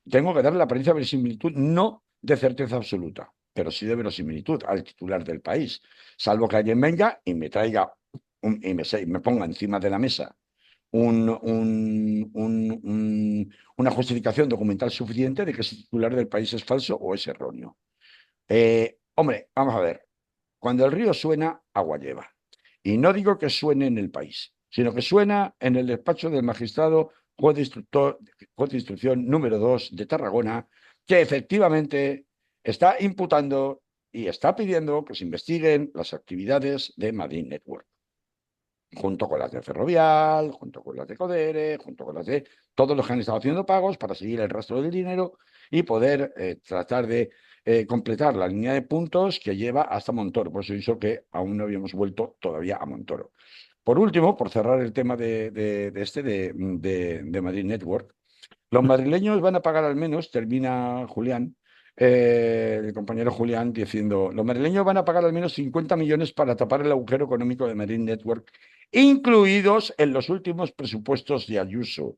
tengo que darle la apariencia de verosimilitud, no de certeza absoluta, pero sí de verosimilitud al titular del país, salvo que alguien venga y me traiga y me ponga encima de la mesa una justificación documental suficiente de que ese titular del país es falso o es erróneo. Hombre, vamos a ver. Cuando el río suena, agua lleva. Y no digo que suene en el país, sino que suena en el despacho del magistrado juez de instrucción número 2 de Tarragona, que efectivamente está imputando y está pidiendo que se investiguen las actividades de Madrid Network, junto con las de Ferrovial, junto con las de Codere, junto con las de todos los que han estado haciendo pagos para seguir el rastro del dinero y poder tratar de completar la línea de puntos que lleva hasta Montoro. Por eso hizo que aún no habíamos vuelto todavía a Montoro. Por último, por cerrar el tema de Madrid Network, los madrileños van a pagar al menos, termina Julián, el compañero Julián diciendo, los madrileños van a pagar al menos 50 millones para tapar el agujero económico de Madrid Network, incluidos en los últimos presupuestos de Ayuso.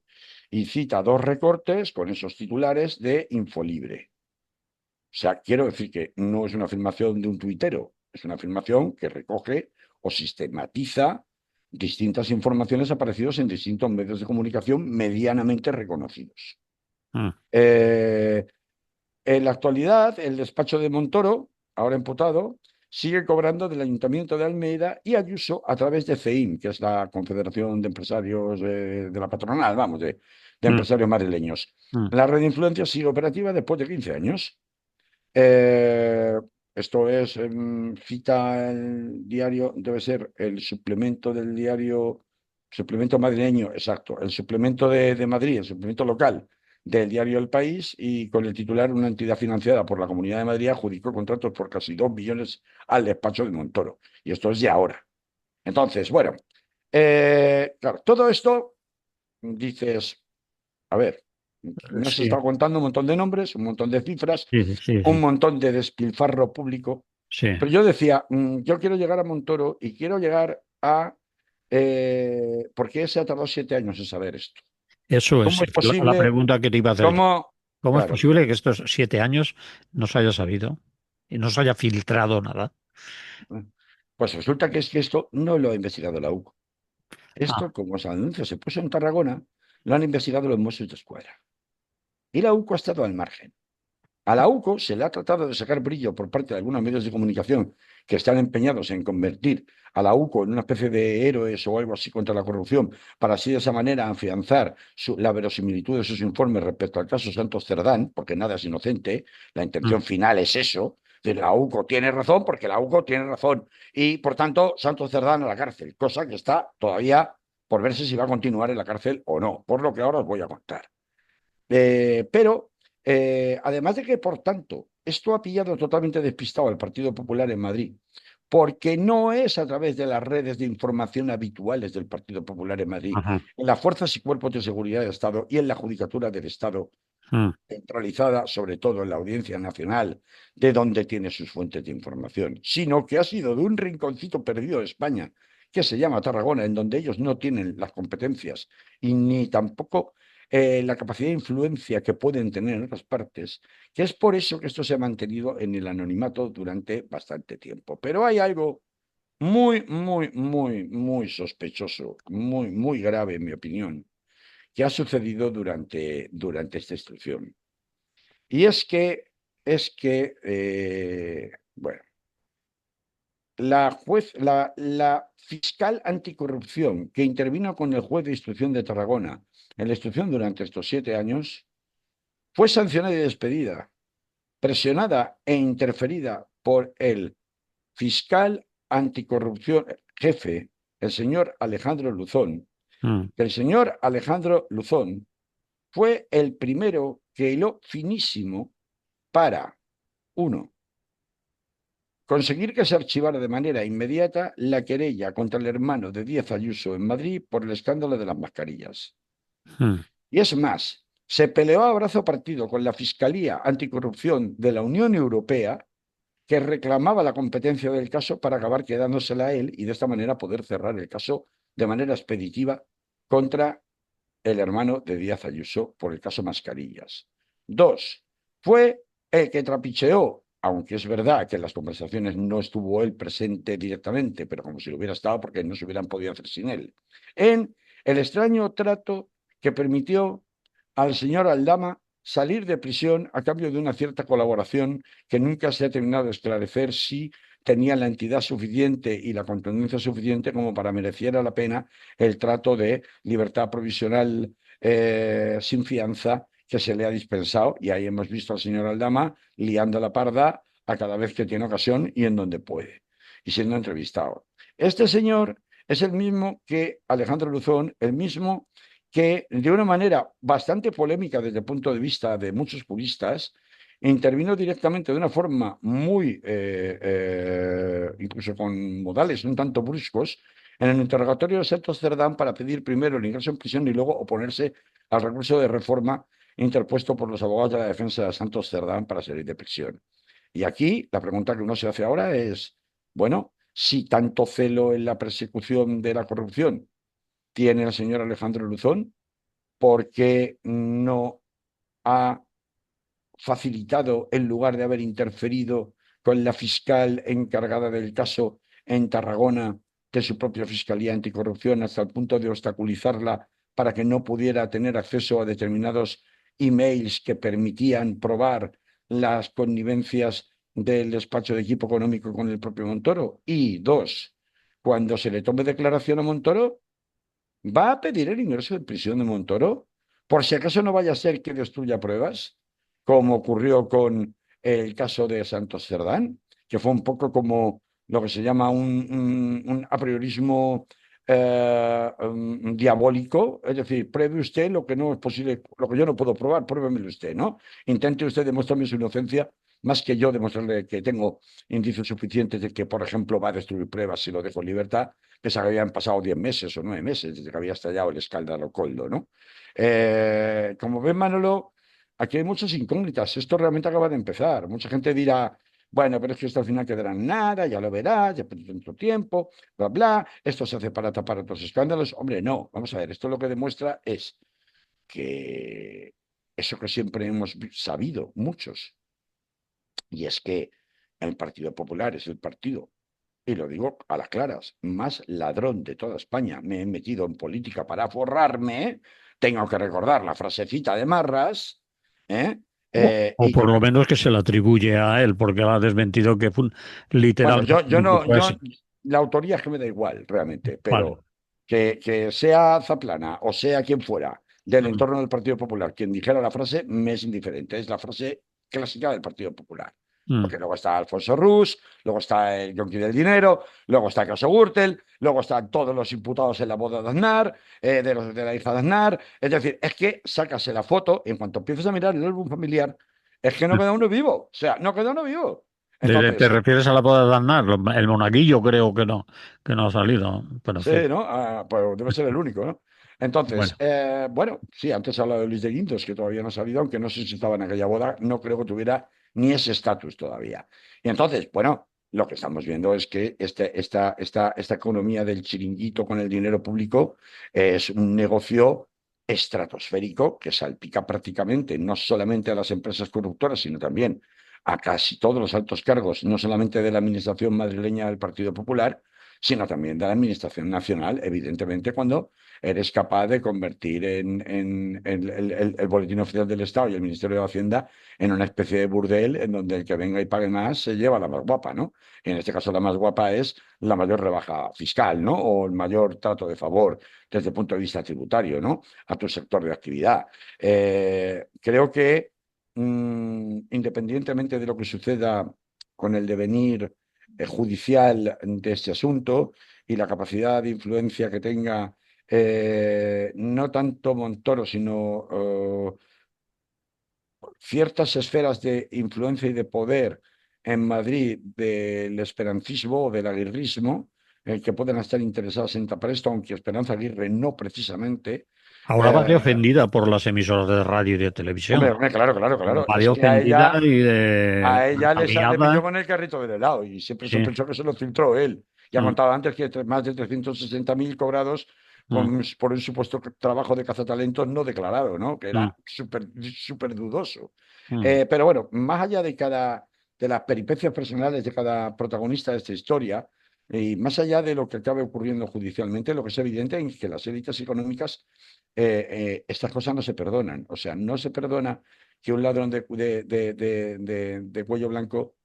Y cita dos recortes con esos titulares de Infolibre. O sea, quiero decir que no es una afirmación de un tuitero, es una afirmación que recoge o sistematiza distintas informaciones aparecidas en distintos medios de comunicación medianamente reconocidos.
Mm,
Eh, en la actualidad, el despacho de Montoro, ahora imputado, sigue cobrando del Ayuntamiento de Almeida y Ayuso a través de CEIM, que es la Confederación de Empresarios de la patronal, vamos, de
mm,
empresarios madrileños.
mm.
La red de influencia sigue operativa después de 15 años. Eh, esto es, cita el diario, debe ser el suplemento del diario, suplemento madrileño, exacto, el suplemento de Madrid, el suplemento local del diario El País, y con el titular: una entidad financiada por la Comunidad de Madrid adjudicó contratos por casi 2 millones al despacho de Montoro. Y esto es de ahora. Entonces, bueno, claro, todo esto dices, a ver, me has
Sí,
estado contando un montón de nombres, un montón de cifras,
sí, sí,
un
sí,
montón de despilfarro público,
sí.
pero yo decía, yo quiero llegar a Montoro y quiero llegar a... ¿por qué se ha tardado 7 años en saber esto?
Eso es
¿Cómo es
la
posible?
pregunta que te iba a hacer yo.
¿Cómo?
¿Cómo es
Claro,
posible que estos 7 años no se haya sabido y no se haya filtrado nada?
pues resulta que es que esto no lo ha investigado la UCO.
Ah,
Esto, como ese anuncio se puso en Tarragona, lo han investigado los Mossos de Escuadra. Y la UCO ha estado al margen. A la UCO se le ha tratado de sacar brillo por parte de algunos medios de comunicación que están empeñados en convertir a la UCO en una especie de héroes o algo así contra la corrupción, para así de esa manera afianzar la verosimilitud de sus informes respecto al caso Santos Cerdán, porque nada es inocente, la
mm,
intención final es eso, de la UCO tiene razón porque la UCO tiene razón, y por tanto Santos Cerdán a la cárcel, cosa que está todavía por verse si va a continuar en la cárcel o no, por lo que ahora os voy a contar. Pero, además de que, por tanto, esto ha pillado totalmente despistado al Partido Popular en Madrid, porque no es a través de las redes de información habituales del Partido Popular en Madrid,
ajá,
en las fuerzas y cuerpos de seguridad del Estado y en la Judicatura del Estado,
mm,
centralizada sobre todo en la Audiencia Nacional, de donde tiene sus fuentes de información, sino que ha sido de un rinconcito perdido de España, que se llama Tarragona, en donde ellos no tienen las competencias y ni tampoco la capacidad de influencia que pueden tener en otras partes, que es por eso que esto se ha mantenido en el anonimato durante bastante tiempo. Pero hay algo muy, muy, muy, muy sospechoso, muy, muy grave, en mi opinión, que ha sucedido durante esta instrucción. Y bueno, la fiscal anticorrupción que intervino con el juez de instrucción de Tarragona en la instrucción durante estos 7 años fue sancionada y despedida, presionada e interferida por el fiscal anticorrupción jefe, el señor Alejandro Luzón.
mm,
El señor Alejandro Luzón fue el primero que hiló finísimo para, uno, conseguir que se archivara de manera inmediata la querella contra el hermano de Díaz Ayuso en Madrid por el escándalo de las mascarillas.
mm,
Y es más, se peleó a brazo partido con la Fiscalía Anticorrupción de la Unión Europea, que reclamaba la competencia del caso para acabar quedándosela a él y de esta manera poder cerrar el caso de manera expeditiva contra el hermano de Díaz Ayuso por el caso Mascarillas. Dos, fue el que trapicheó, aunque es verdad que en las conversaciones no estuvo él presente directamente, pero como si lo hubiera estado, porque no se hubieran podido hacer sin él, en el extraño trato que permitió al señor Aldama salir de prisión a cambio de una cierta colaboración que nunca se ha terminado de esclarecer si tenía la entidad suficiente y la contundencia suficiente como para mereciera la pena el trato de libertad provisional sin fianza que se le ha dispensado. Y ahí hemos visto al señor Aldama liando la parda a cada vez que tiene ocasión y en donde puede, y siendo entrevistado. Este señor es el mismo que Alejandro Luzón, el mismo que de una manera bastante polémica desde el punto de vista de muchos juristas, intervino directamente de una forma muy, incluso con modales un tanto bruscos, en el interrogatorio de Santos Cerdán para pedir primero el ingreso en prisión y luego oponerse al recurso de reforma interpuesto por los abogados de la defensa de Santos Cerdán para salir de prisión. Y aquí la pregunta que uno se hace ahora es, bueno, si tanto celo en la persecución de la corrupción tiene el señor Alejandro Luzón, ¿por qué no ha facilitado, en lugar de haber interferido con la fiscal encargada del caso en Tarragona, de su propia Fiscalía Anticorrupción, hasta el punto de obstaculizarla para que no pudiera tener acceso a determinados emails que permitían probar las connivencias del despacho de equipo económico con el propio Montoro? Y dos, cuando se le tome declaración a Montoro, ¿va a pedir el ingreso de prisión de Montoro? Por si acaso no vaya a ser que destruya pruebas, como ocurrió con el caso de Santos Cerdán, que fue un poco como lo que se llama un apriorismo diabólico. Es decir, pruebe usted lo que no es posible, lo que yo no puedo probar, pruébemelo usted, ¿no? Intente usted demostrarme su inocencia más que yo demostrarle que tengo indicios suficientes de que, por ejemplo, va a destruir pruebas si lo dejo en libertad, que se habían pasado 10 meses o 9 meses desde que había estallado el escándalo Coldo, ¿no? Como ven, Manolo, aquí hay muchas incógnitas. Esto realmente acaba de empezar. Mucha gente dirá, bueno, pero es que esto al final quedará en nada, ya lo verás, ya perdió tanto tiempo, bla, bla. Esto se hace para tapar otros escándalos. Hombre, no, vamos a ver, esto lo que demuestra es que eso que siempre hemos sabido muchos, y es que el Partido Popular es el partido, y lo digo a las claras, más ladrón de toda España. Me he metido en política para forrarme. Tengo que recordar la frasecita de Marras, ¿eh?
O por lo menos que se le atribuye a él, porque él ha desmentido que
Bueno,
literalmente
yo no,
fue así.
la autoría es que me da igual realmente,
Vale.
pero que sea Zaplana o sea quien fuera del
Mm,
entorno del Partido Popular quien dijera la frase, me es indiferente. Es la frase clásica del Partido Popular.
mm.
Porque luego está Alfonso Rus, luego está el Yonki del Dinero, luego está el caso Gürtel, luego están todos los imputados en la boda de Aznar, de la hija de Aznar. Es decir, es que sácase la foto y en cuanto empieces a mirar el álbum familiar, es que no queda uno vivo. O sea, no queda uno vivo.
¿Te
Entonces,
refieres a la boda de Aznar? El monaguillo creo que no ha salido, pero en
sí,
fin.
¿no? Pues debe ser el único, ¿no? Entonces,
Bueno,
bueno, sí, antes hablaba de Luis de Guindos, que todavía no ha salido, aunque no sé si estaba en aquella boda, no creo que tuviera ni ese estatus todavía. Y entonces, bueno, lo que estamos viendo es que esta economía del chiringuito con el dinero público es un negocio estratosférico que salpica prácticamente no solamente a las empresas corruptoras, sino también a casi todos los altos cargos, no solamente de la administración madrileña del Partido Popular, sino también de la Administración Nacional, evidentemente, cuando eres capaz de convertir en el Boletín Oficial del Estado y el Ministerio de Hacienda en una especie de burdel en donde el que venga y pague más se lleva la más guapa, ¿no? Y en este caso la más guapa es la mayor rebaja fiscal, ¿no? O el mayor trato de favor desde el punto de vista tributario, ¿no? A tu sector de actividad. Creo que independientemente de lo que suceda con el devenir judicial de este asunto y la capacidad de influencia que tenga no tanto Montoro, sino ciertas esferas de influencia y de poder en Madrid del esperancismo o del aguirrismo, que pueden estar interesadas en tapar esto, aunque Esperanza Aguirre no precisamente.
ahora va de
Eh,
ofendida por las emisoras de radio y de
hombre,
televisión.
hombre, claro, claro, claro.
Va de
Es que
ofendida y de
a ella le metió
calumniada.
con el carrito del helado y siempre
Sí.
sospechó que se lo filtró él. Ya
Mm,
contaba antes que más de 360.000 cobrados
mm,
por un supuesto trabajo de cazatalentos no declarado, ¿no? Que
mm,
era súper, súper dudoso.
mm.
Pero bueno, más allá de las peripecias personales de cada protagonista de esta historia, y más allá de lo que acabe ocurriendo judicialmente, lo que es evidente es que las élites económicas, estas cosas no se perdonan. O sea, no se perdona que un ladrón de cuello blanco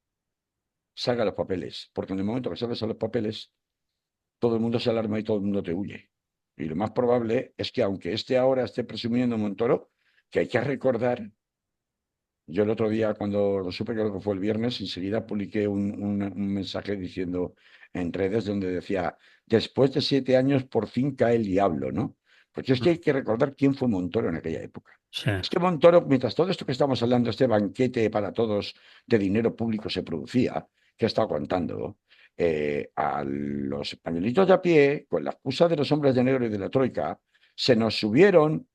salga los papeles, porque en el momento que sales a los papeles, todo el mundo se alarma y todo el mundo te huye. Y lo más probable es que aunque este ahora esté presumiendo Montoro, que hay que recordar, yo el otro día cuando lo supe, creo que fue el viernes, enseguida publiqué un mensaje diciendo en redes donde decía, después de 7 años por fin cae el diablo, ¿no? Porque es que hay que recordar quién fue Montoro en aquella época.
Sí.
Es que Montoro, mientras todo esto que estamos hablando, este banquete para todos de dinero público se producía, que he estado contando, a los españolitos de a pie, con la excusa de los hombres de negro y de la troika, se nos subieron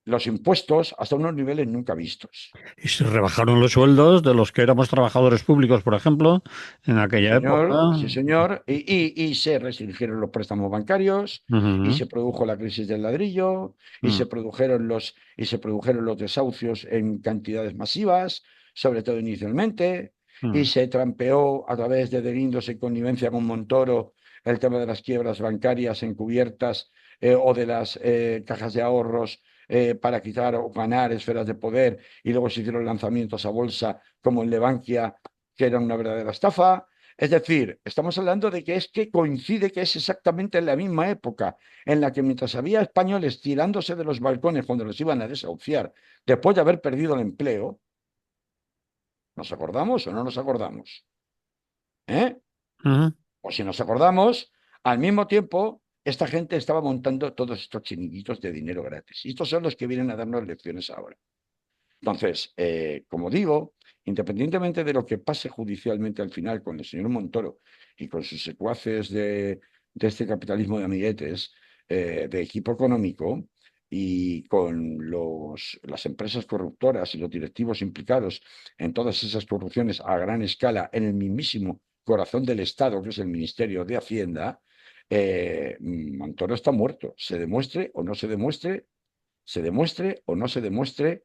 los impuestos hasta unos niveles nunca vistos.
Y se rebajaron los sueldos de los que éramos trabajadores públicos, por ejemplo, en
Sí,
aquella época.
señor, sí, señor. Y se restringieron los préstamos bancarios, y
Ujú,
se produjo la crisis del ladrillo,
ujú,
y se produjeron los desahucios en cantidades masivas, sobre todo inicialmente, y
ujú.
se trampeó a través de delindos en connivencia con Montoro el tema de las quiebras bancarias encubiertas, o de las cajas de ahorros, para quitar o ganar esferas de poder, y luego se hicieron lanzamientos a bolsa como en Levankia, que era una verdadera estafa. Es decir, estamos hablando de que es que coincide que es exactamente en la misma época en la que, mientras había españoles tirándose de los balcones cuando los iban a desahuciar después de haber perdido el empleo, ¿nos acordamos o no nos acordamos? ¿Eh?
Ujú.
O si nos acordamos, al mismo tiempo, esta gente estaba montando todos estos chiringuitos de dinero gratis. Y estos son los que vienen a darnos lecciones ahora. Entonces, como digo, independientemente de lo que pase judicialmente al final con el señor Montoro y con sus secuaces de este capitalismo de amiguetes, de equipo económico, y con las empresas corruptoras y los directivos implicados en todas esas corrupciones a gran escala en el mismísimo corazón del Estado, que es el Ministerio de Hacienda, Montoro está muerto. Se demuestre o no se demuestre, se demuestre o no se demuestre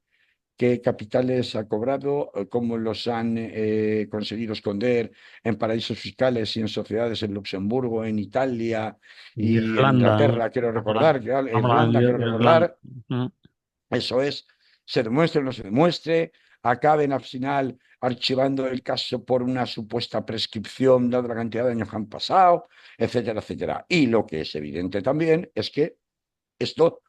qué capitales ha cobrado, cómo los han conseguido esconder en paraísos fiscales y en sociedades en Luxemburgo, en Italia y en
Irlanda,
Inglaterra, quiero
habla,
recordar,
habla
Irlanda, quiero
de Irlanda.
recordar.
Ujú.
Eso es, se demuestre o no se demuestre, acaben al final archivando el caso por una supuesta prescripción, dada la cantidad de años que han pasado, etcétera, etcétera. Y lo que es evidente también es que esto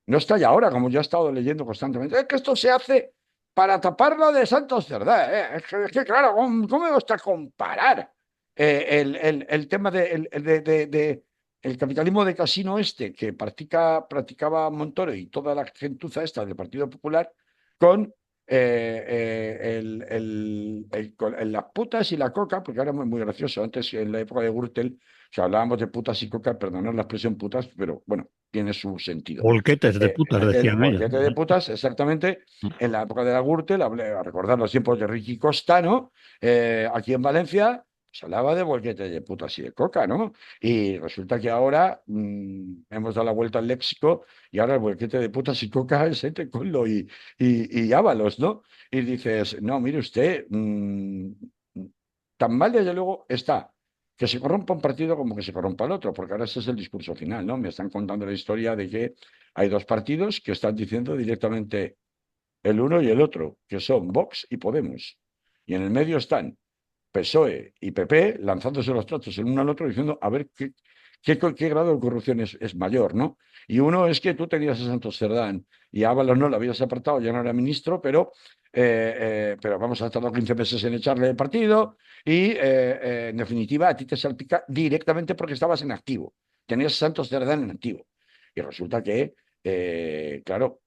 no está ya ahora, como yo he estado leyendo constantemente. Es que esto se hace para taparlo de Santos Cerdá. Es que, claro, ¿cómo me gusta comparar el tema el capitalismo de casino este que practicaba Montoro y toda la gentuza esta del Partido Popular con las putas y la coca, porque ahora es muy gracioso. Antes, en la época de Gürtel, o sea, hablábamos de putas y coca, perdonad la expresión putas, pero bueno, tiene su sentido.
Bolquetes de putas,
El
decían ellos.
bolquete de putas, exactamente, en la época de la Gürtel, a recordar los tiempos de Ricky Costa, ¿no? Aquí en Valencia se hablaba de bolquete de putas y de coca, ¿no? Y resulta que ahora hemos dado la vuelta al léxico, y ahora el bolquete de putas y coca es entre Collo y Ábalos, ¿no? Y dices, no, mire usted, tan mal desde luego está que se corrompa un partido como que se corrompa el otro, porque ahora ese es el discurso final, ¿no? Me están contando la historia de que hay dos partidos que están diciendo directamente el uno y el otro, que son Vox y Podemos. Y en el medio están PSOE y PP lanzándose los tratos el uno al otro diciendo a ver qué grado de corrupción es mayor, ¿no? Y uno es que tú tenías a Santos Cerdán y a Ábalos no lo habías apartado, ya no era ministro, pero vamos, ha tardado 15 meses en echarle el partido y en definitiva a ti te salpica directamente porque estabas en activo. Tenías a Santos Cerdán en activo. Y resulta que, claro,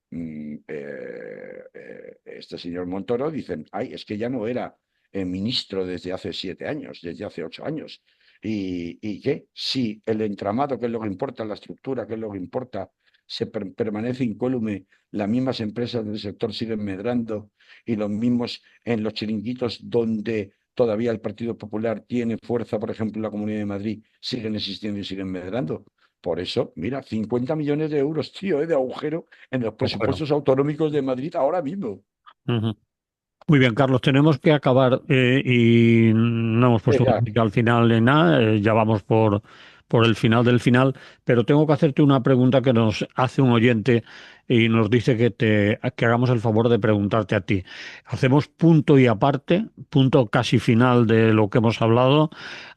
este señor Montoro dicen, ay, es que ya no era ministro desde hace 7 años, desde hace 8 años. ¿Y qué? Si el entramado, que es lo que importa, la estructura, que es lo que importa, permanece incólume, las mismas empresas del sector siguen medrando y los mismos en los chiringuitos donde todavía el Partido Popular tiene fuerza, por ejemplo, en la Comunidad de Madrid, siguen existiendo y siguen medrando. Por eso, mira, 50 millones de euros, tío, de agujero en los
Agujero.
presupuestos autonómicos de Madrid ahora mismo.
Ujú. Muy bien, Carlos, tenemos que acabar y no hemos puesto
Ya,
música al final de nada, ya vamos por el final del final, pero tengo que hacerte una pregunta que nos hace un oyente y nos dice que hagamos el favor de preguntarte a ti. Hacemos punto y aparte, punto casi final de lo que hemos hablado.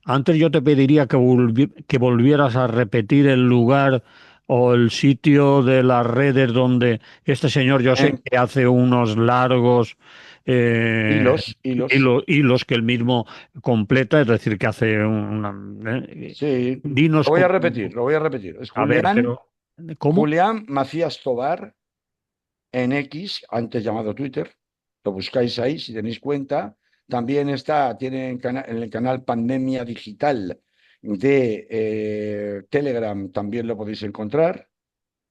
Antes yo te pediría que volvieras a repetir el lugar o el sitio de las redes donde este señor, yo sé
en
que hace unos largos eh,
hilos.
hilos que él mismo completa, es decir, que hace
Sí,
dinos cómo,
lo voy a repetir. Es
a ver,
Julián,
pero ¿cómo?
Julián Macías Tobar en X, antes llamado Twitter. Lo buscáis ahí si tenéis cuenta. También tiene en el canal Pandemia Digital de Telegram, también lo podéis encontrar,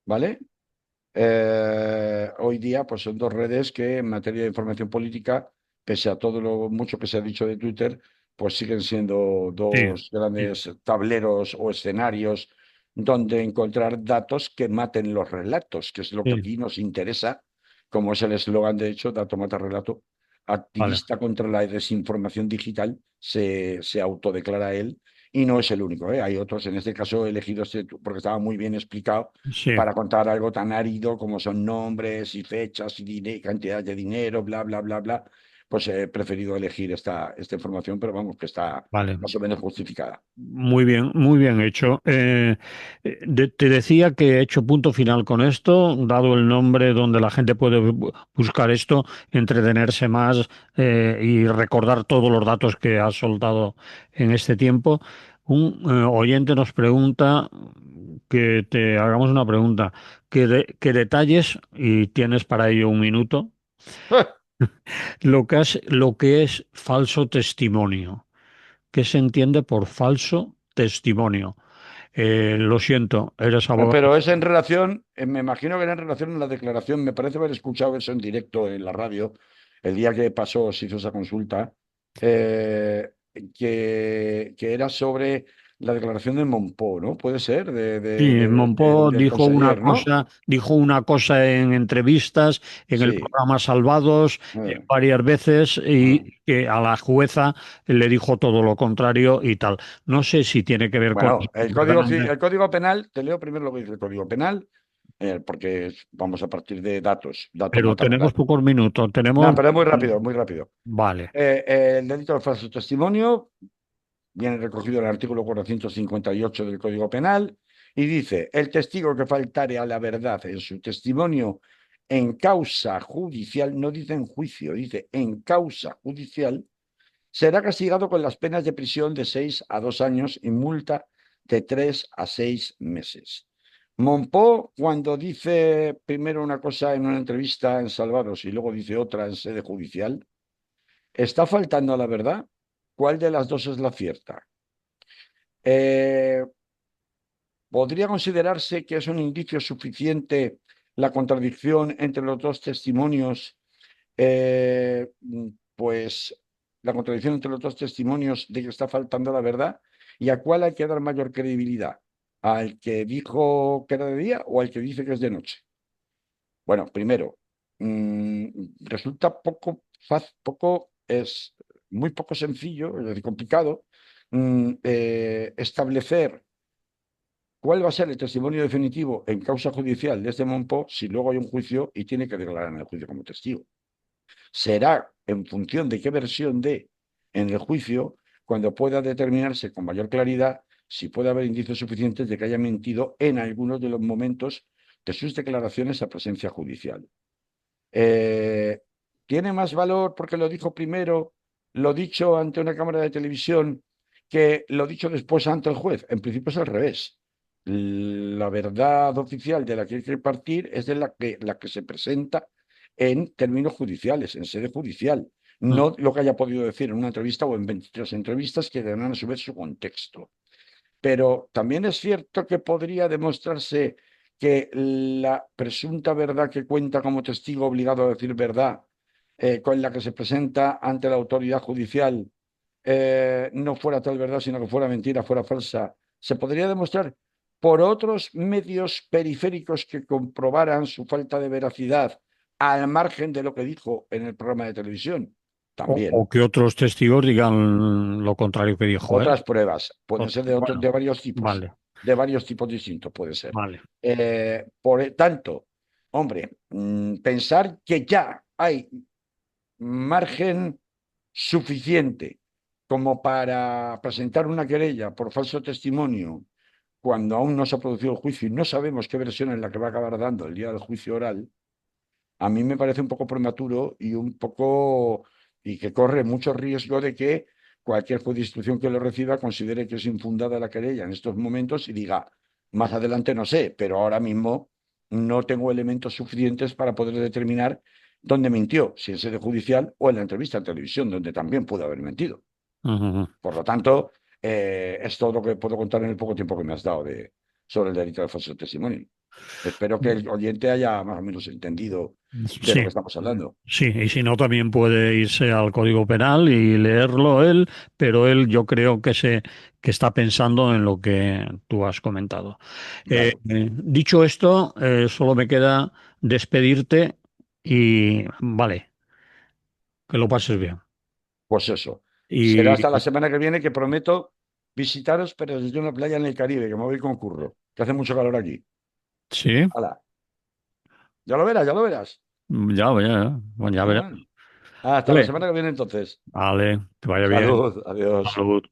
¿vale? Hoy día, pues son dos redes que en materia de información política, pese a todo lo mucho que se ha dicho de Twitter, pues siguen siendo
Sí,
dos
sí,
grandes tableros o escenarios donde encontrar datos que maten los relatos, que es lo que
sí,
aquí nos interesa, como es el eslogan, de hecho, Dato Mata Relato.
vale.
Activista contra la desinformación digital, se autodeclara él, y no es el único, ¿eh? Hay otros, en este caso elegidos porque estaba muy bien explicado
Sí.
para contar algo tan árido como son nombres y fechas y cantidad de dinero, bla, bla, bla, bla, pues he preferido elegir esta información, pero vamos, que está
Vale,
más o menos justificada.
muy bien hecho. Te decía que he hecho punto final con esto, dado el nombre donde la gente puede buscar esto, entretenerse más y recordar todos los datos que has soltado en este tiempo. Un oyente nos pregunta que te hagamos una pregunta. ¿Qué detalles, y tienes para ello un minuto, lo que es falso testimonio? ¿Qué se entiende por falso testimonio? Lo siento, eres abogado,
Pero es en relación, me imagino que era en relación a la declaración, me parece haber escuchado eso en directo en la radio, el día que pasó, se hizo esa consulta, eh, que era sobre la declaración de Monpó, ¿no? Puede ser,
sí, Monpó
del conseller, ¿no?
dijo una cosa en entrevistas, en el
Sí.
programa Salvados,
eh,
varias veces,
ah.
y que a la jueza le dijo todo lo contrario y tal. No sé si tiene que ver con
Bueno,
esto, verdaderamente,
El código penal, te leo primero lo que dice el código penal, porque vamos a partir de datos, datos
pero
mata
tenemos
relato.
pocos minutos,
No,
tenemos...
pero es muy rápido, muy rápido.
Vale.
El delito de falso testimonio viene recogido en el artículo 458 del Código Penal y dice, el testigo que faltare a la verdad en su testimonio en causa judicial, no dice en juicio, dice en causa judicial, será castigado con las penas de prisión de 6 a 2 años y multa de 3 a 6 meses. Monpó, cuando dice primero una cosa en una entrevista en Salvados y luego dice otra en sede judicial, ¿está faltando a la verdad? ¿Cuál de las dos es la cierta? Eh, ¿Podría considerarse que es un indicio suficiente la contradicción entre los dos testimonios? Pues la contradicción entre los dos testimonios de que está faltando la verdad, ¿y a cuál hay que dar mayor credibilidad? ¿Al que dijo que era de día o al que dice que es de noche? Bueno, primero, mm, resulta poco fácil, es muy poco sencillo, es decir, complicado, establecer cuál va a ser el testimonio definitivo en causa judicial de este Monpó si luego hay un juicio y tiene que declarar en el juicio como testigo. Será en función de qué versión dé en el juicio cuando pueda determinarse con mayor claridad si puede haber indicios suficientes de que haya mentido en algunos de los momentos de sus declaraciones a presencia judicial. Eh, ¿Tiene más valor porque lo dijo primero, lo dicho ante una cámara de televisión, que lo dicho después ante el juez? En principio es al revés. La verdad oficial de la que hay que partir es de la que se presenta en términos judiciales, en sede judicial,
Mm.
no lo que haya podido decir en una entrevista o en 23 entrevistas que tendrán a su vez su contexto. Pero también es cierto que podría demostrarse que la presunta verdad que cuenta como testigo obligado a decir verdad, con la que se presenta ante la autoridad judicial, no fuera tal verdad, sino que fuera mentira, fuera falsa. Se podría demostrar por otros medios periféricos que comprobaran su falta de veracidad al margen de lo que dijo en el programa de televisión.
O
También.
que otros testigos digan lo contrario que dijo él.
Otras pruebas pueden ser
Bueno,
de varios tipos,
vale,
de varios tipos distintos puede ser.
vale.
Por tanto, hombre, pensar que ya hay margen suficiente como para presentar una querella por falso testimonio cuando aún no se ha producido el juicio y no sabemos qué versión es la que va a acabar dando el día del juicio oral, a mí me parece un poco prematuro y un poco y que corre mucho riesgo de que cualquier juez de instrucción que lo reciba considere que es infundada la querella en estos momentos y diga, más adelante no sé, pero ahora mismo no tengo elementos suficientes para poder determinar dónde mintió, si en sede judicial o en la entrevista en televisión, donde también pudo haber mentido.
Ujú, ujú.
Por lo tanto, es todo lo que puedo contar en el poco tiempo que me has dado sobre el delito de falso testimonio. Espero que el oyente haya más o menos entendido de lo
Sí,
que estamos hablando.
sí, y si no, también puede irse al Código Penal y leerlo él, pero él yo creo que está pensando en lo que tú has comentado.
Claro,
Dicho esto, solo me queda despedirte y vale, que lo pases bien.
pues eso. Será
Y
hasta la semana que viene que prometo visitaros, pero desde una playa en el Caribe, que me voy con curro, que hace mucho calor aquí.
sí,
Hala, ya lo verás, ya lo verás.
ya, bueno, ya verás.
Ah, hasta la
Vale,
semana que viene entonces.
vale, que vaya bien.
Salud, adiós.
Salud.